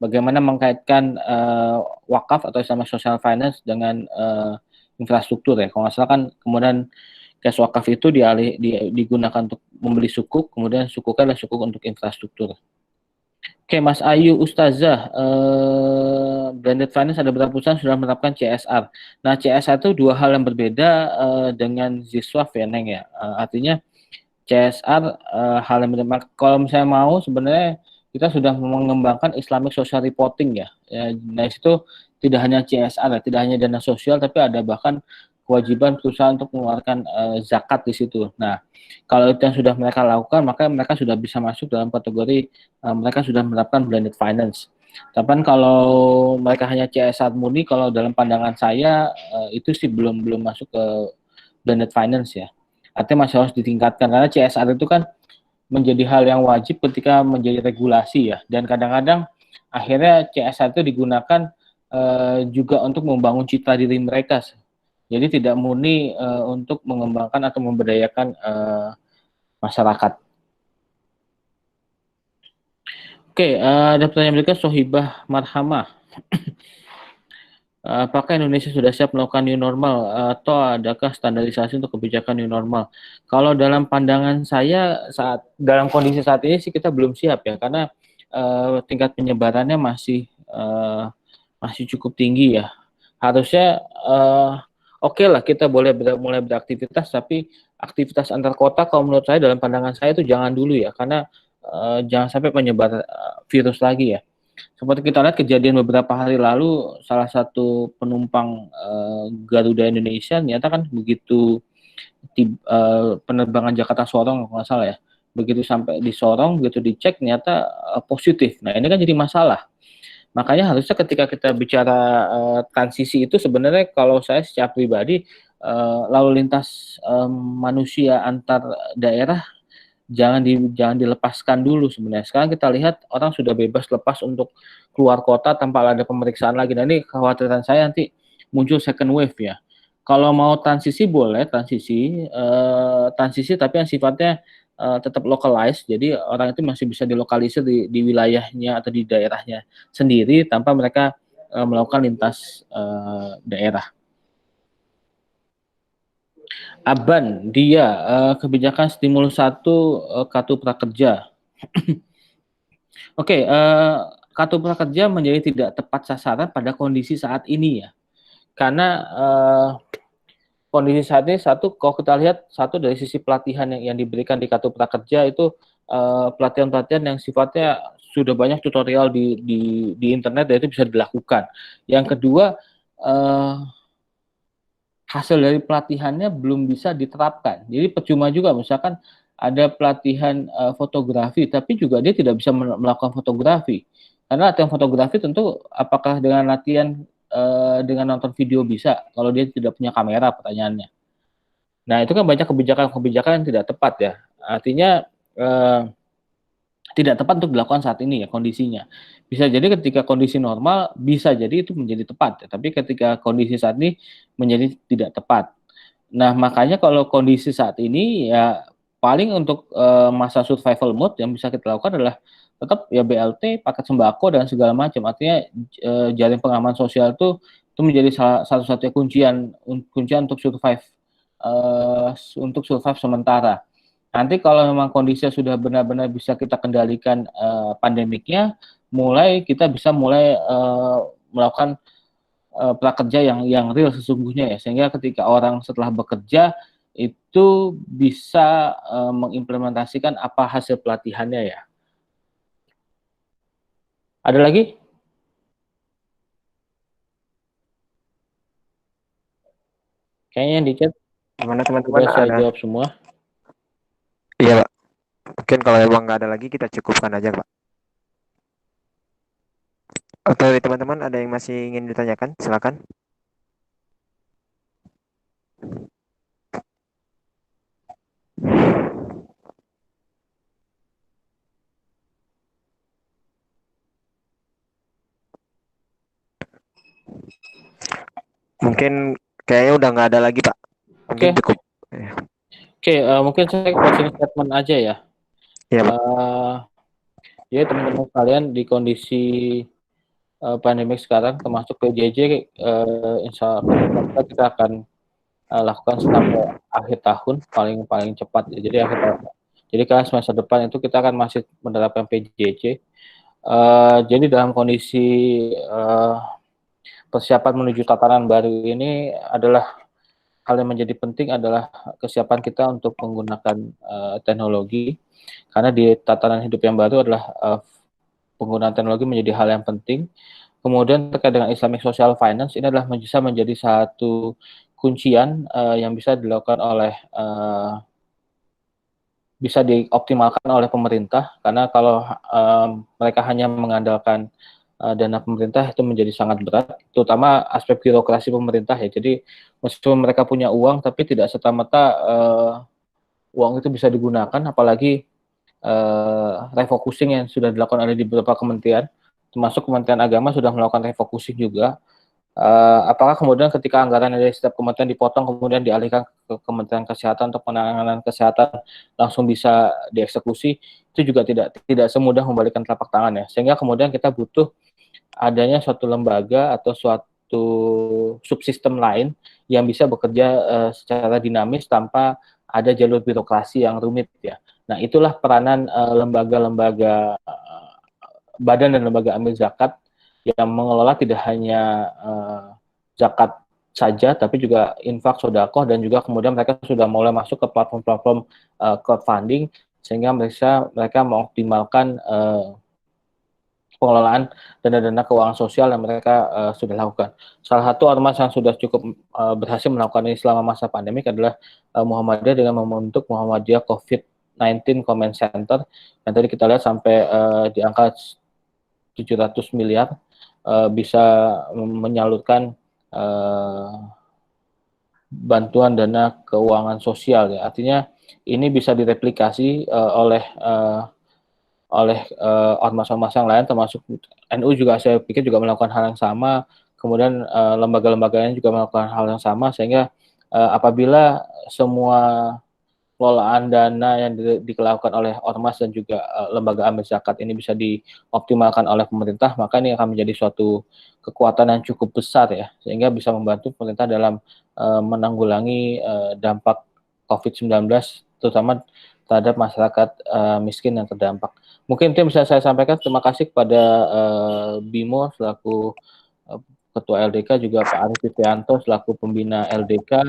bagaimana mengkaitkan wakaf atau sama social finance dengan infrastruktur ya. Kalau nggak salah kan kemudian cash wakaf itu digunakan untuk membeli sukuk, kemudian sukuknya adalah sukuk untuk infrastruktur. Oke, Mas Ayu Ustazah, blended finance ada beberapa perusahaan sudah menerapkan CSR. Nah, CSR itu dua hal yang berbeda dengan Ziswaf ya, Neng ya. Artinya CSR hal yang berbeda. Kalau misalnya mau, sebenarnya kita sudah mengembangkan Islamic Social Reporting ya. Nah, itu tidak hanya CSR, tidak hanya dana sosial, tapi ada bahkan kewajiban perusahaan untuk mengeluarkan zakat di situ. Nah, kalau itu yang sudah mereka lakukan, maka mereka sudah bisa masuk dalam kategori mereka sudah menerapkan blended finance. Tapi kalau mereka hanya CSR murni, kalau dalam pandangan saya itu sih belum masuk ke blended finance ya. Artinya masih harus ditingkatkan karena CSR itu kan menjadi hal yang wajib ketika menjadi regulasi ya. Dan kadang-kadang akhirnya CSR itu digunakan juga untuk membangun citra diri mereka. Jadi tidak murni untuk mengembangkan atau memberdayakan masyarakat. Oke, ada pertanyaan berikutnya Sohibah Marhamah. Apakah Indonesia sudah siap melakukan new normal atau adakah standarisasi untuk kebijakan new normal? Kalau dalam pandangan saya dalam kondisi saat ini sih kita belum siap ya karena tingkat penyebarannya masih cukup tinggi ya. Harusnya oke lah kita boleh mulai beraktivitas, tapi aktivitas antar kota kalau menurut saya dalam pandangan saya itu jangan dulu ya karena jangan sampai menyebar virus lagi ya. Seperti kita lihat kejadian beberapa hari lalu, salah satu penumpang Garuda Indonesia ternyata kan begitu penerbangan Jakarta Sorong kalau nggak salah ya, begitu sampai di Sorong, begitu dicek ternyata positif. Nah ini kan jadi masalah. Makanya harusnya ketika kita bicara transisi itu sebenarnya kalau saya secara pribadi lalu lintas manusia antar daerah jangan dilepaskan dulu sebenarnya. Sekarang kita lihat orang sudah bebas lepas untuk keluar kota tanpa ada pemeriksaan lagi. Nah ini kekhawatiran saya nanti muncul second wave ya. Kalau mau transisi boleh transisi tapi yang sifatnya tetap localized. Jadi orang itu masih bisa dilokalisir di wilayahnya atau di daerahnya sendiri tanpa mereka melakukan lintas daerah. Aban, dia kebijakan stimulus 1 kartu prakerja. Oke, kartu prakerja menjadi tidak tepat sasaran pada kondisi saat ini ya. Karena kondisi saat ini kalau kita lihat dari sisi pelatihan yang diberikan di kartu prakerja itu pelatihan-pelatihan yang sifatnya sudah banyak tutorial di internet dan itu bisa dilakukan. Yang kedua hasil dari pelatihannya belum bisa diterapkan. Jadi percuma juga misalkan ada pelatihan fotografi, tapi juga dia tidak bisa melakukan fotografi. Karena latihan fotografi tentu apakah dengan latihan dengan nonton video bisa, kalau dia tidak punya kamera pertanyaannya. Nah itu kan banyak kebijakan yang tidak tepat ya. Artinya tidak tepat untuk dilakukan saat ini ya kondisinya. Bisa jadi ketika kondisi normal bisa jadi itu menjadi tepat ya, tapi ketika kondisi saat ini menjadi tidak tepat. Nah, makanya kalau kondisi saat ini ya paling untuk masa survival mode yang bisa kita lakukan adalah tetap ya BLT, paket sembako dan segala macam. Artinya jaring pengaman sosial itu menjadi satu-satunya kuncian untuk survive sementara. Nanti kalau memang kondisinya sudah benar-benar bisa kita kendalikan pandemiknya, kita bisa mulai melakukan prakerja yang real sesungguhnya ya, sehingga ketika orang setelah bekerja itu bisa mengimplementasikan apa hasil pelatihannya ya. Ada lagi? Kayaknya yang di chat Gimana teman-teman? sudah saya jawab semua. Iya, Pak. Mungkin kalau emang nggak ada lagi, kita cukupkan aja, Pak. Atau teman-teman ada yang masih ingin ditanyakan? Silakan. Mungkin kayaknya udah nggak ada lagi, Pak. Mungkin cukup. Oke, mungkin saya closing statement aja ya. Iya, Pak. Jadi teman-teman sekalian di kondisi pandemik sekarang termasuk PJJ insya Allah kita akan lakukan sampai akhir tahun paling cepat ya. Jadi kan semester depan itu kita akan masih menerapkan PJJ. Jadi dalam kondisi persiapan menuju tatanan baru ini adalah hal yang menjadi penting adalah kesiapan kita untuk menggunakan teknologi, karena di tatanan hidup yang baru adalah penggunaan teknologi menjadi hal yang penting. Kemudian terkait dengan Islamic Social Finance, ini adalah bisa menjadi satu kuncian yang bisa dilakukan oleh bisa dioptimalkan oleh pemerintah, karena kalau mereka hanya mengandalkan dana pemerintah itu menjadi sangat berat, terutama aspek birokrasi pemerintah ya. Jadi meskipun mereka punya uang, tapi tidak serta-merta uang itu bisa digunakan, apalagi refocusing yang sudah dilakukan oleh di beberapa kementerian, termasuk Kementerian Agama sudah melakukan refocusing juga. Apakah kemudian ketika anggaran dari setiap kementerian dipotong kemudian dialihkan ke Kementerian Kesehatan untuk penanganan kesehatan langsung bisa dieksekusi, itu juga tidak semudah membalikkan telapak tangan ya. Sehingga kemudian kita butuh adanya suatu lembaga atau suatu subsistem lain yang bisa bekerja secara dinamis tanpa ada jalur birokrasi yang rumit ya. Nah, itulah peranan lembaga-lembaga badan dan lembaga amil zakat yang mengelola tidak hanya zakat saja, tapi juga infak, sodakoh, dan juga kemudian mereka sudah mulai masuk ke platform-platform crowdfunding, sehingga mereka mengoptimalkan pengelolaan dana-dana keuangan sosial yang mereka sudah lakukan. Salah satu ormas yang sudah cukup berhasil melakukan ini selama masa pandemik adalah Muhammadiyah dengan membentuk Muhammadiyah COVID-19 Command Center, yang tadi kita lihat sampai di angka 700 miliar bisa menyalurkan bantuan dana keuangan sosial ya. Artinya ini bisa direplikasi oleh ormas-ormas yang lain, termasuk NU juga saya pikir juga melakukan hal yang sama. Kemudian lembaga-lembaga lain juga melakukan hal yang sama, sehingga apabila semua pengelolaan dana yang dilakukan oleh ormas dan juga lembaga amil zakat ini bisa dioptimalkan oleh pemerintah, maka ini akan menjadi suatu kekuatan yang cukup besar ya, sehingga bisa membantu pemerintah dalam menanggulangi dampak COVID-19, terutama terhadap masyarakat miskin yang terdampak. Mungkin itu yang bisa saya sampaikan. Terima kasih kepada Bimo selaku Ketua LDK, juga Pak Arif Fitrianto selaku pembina LDK,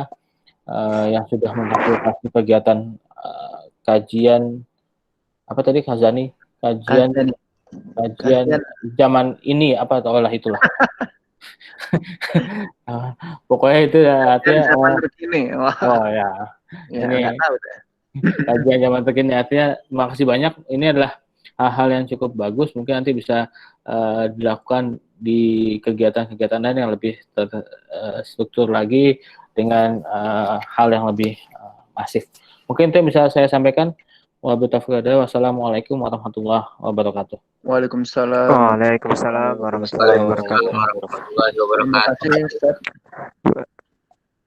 yang sudah memfasilitasi kegiatan kajian apa tadi Khazani, kajian zaman ini apa lah itulah. Pokoknya itu ya, artinya oh ya ini kajian zaman terkini. Artinya terima kasih banyak, ini adalah hal-hal yang cukup bagus, mungkin nanti bisa dilakukan di kegiatan-kegiatan lain yang lebih terstruktur lagi dengan hal yang lebih masif. Mungkin itu yang bisa saya sampaikan. Wassalamualaikum warahmatullahi wabarakatuh. Waalaikumsalam. Waalaikumsalam warahmatullahi wabarakatuh. Terima kasih, Ustaz.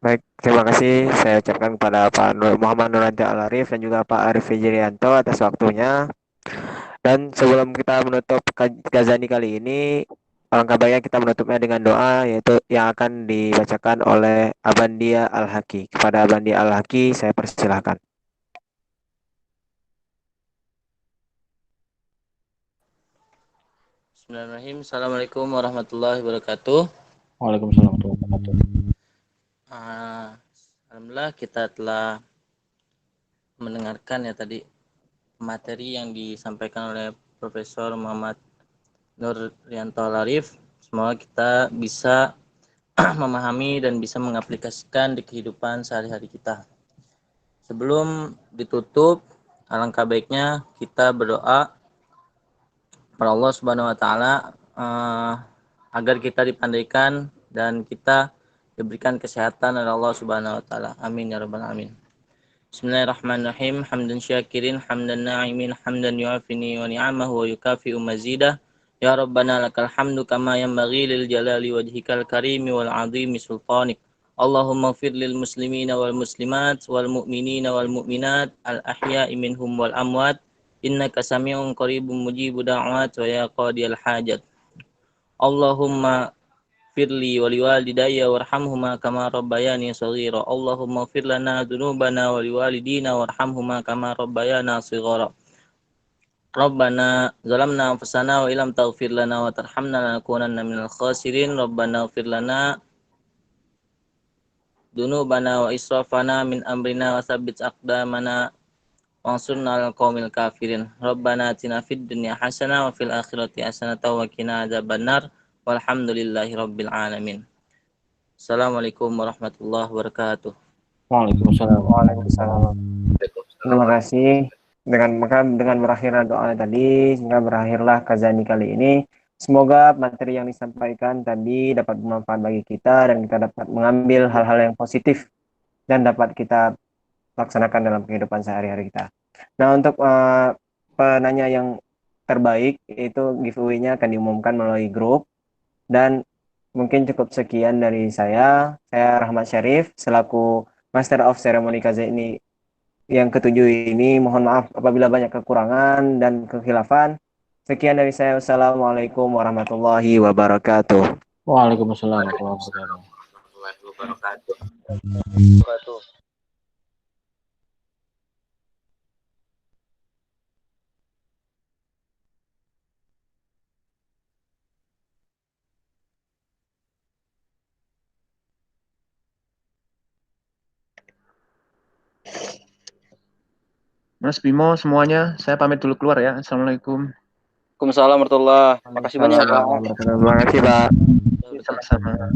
Baik, terima kasih saya ucapkan kepada Pak Muhammad Nurraja Al-Arif dan juga Pak Arif Fijrianto atas waktunya. Dan sebelum kita menutup Ghazani kali ini, alangkah baiknya kita menutupnya dengan doa, yaitu yang akan dibacakan oleh Abandia Al-Haki. Kepada Abandia Al-Haki, saya persilahkan. Bismillahirrahmanirrahim. Assalamualaikum warahmatullahi wabarakatuh. Waalaikumsalam warahmatullahi wabarakatuh. Alhamdulillah kita telah mendengarkan ya tadi materi yang disampaikan oleh Profesor Muhammad Nurrianto Al-Arif. Semoga kita bisa memahami dan bisa mengaplikasikan di kehidupan sehari-hari kita. Sebelum ditutup, alangkah baiknya kita berdoa kepada Allah Subhanahu wa taala agar kita dipandaikan dan kita diberikan kesehatan oleh Allah Subhanahu wa taala. Amin ya rabbal alamin. Bismillahirrahmanirrahim. Hamdan syakirin, hamdan na'imin, hamdan yu'afini wa ni'amahu wa yukafi'u mazidah. Ya Rabbana lakal hamdu kama yanbaghi lil jalali wajhikal karimi wal 'azimi sultanik. Allahumma ighfir lil muslimina wal muslimat wal mu'minina wal mu'minat al ahya'i minhum wal amwat. Innaka sami'un qaribun mujibu da'wat wa ya qadiyal hajat. Allahumma firli wa liwalidayya warhamhuma kama rabbayani shaghira. Allahumma fir lana dzunubana wa liwalidina warhamhuma kama rabbayana shighara. Rabbana zalamna anfusana wa illam taghfir lana wa tarhamna lanakunanna minal khasirin. Rabbana ighfir lana dunubana wa israfana min amrina wa tsabbit aqdamana wansurna 'alal qaumil kafirin. Rabbana atina fid dunya hasanah wa fil akhirati hasanah wa qina adzabannar. Walhamdulillahi rabbil alamin. Assalamualaikum warahmatullahi wabarakatuh. Waalaikumsalam. Waalaikumsalam. Terima kasih. Dengan berakhirnya doa tadi, sehingga berakhirlah Kazani kali ini. Semoga materi yang disampaikan tadi dapat bermanfaat bagi kita dan kita dapat mengambil hal-hal yang positif dan dapat kita laksanakan dalam kehidupan sehari-hari kita. Nah, untuk penanya yang terbaik itu giveaway-nya akan diumumkan melalui grup. Dan mungkin cukup sekian dari saya. Saya Rahmat Syarif selaku Master of Ceremony Kazani yang ketujuh ini. Mohon maaf apabila banyak kekurangan dan kekhilafan. Sekian dari saya. Wassalamualaikum warahmatullahi wabarakatuh. Waalaikumsalam warahmatullahi wabarakatuh. Mas Bimo semuanya, saya pamit dulu keluar ya. Assalamualaikum. Waalaikumsalam warahmatullahi wabarakatuh. Makasih banyak Pak. Terima kasih, Pak. Sama-sama.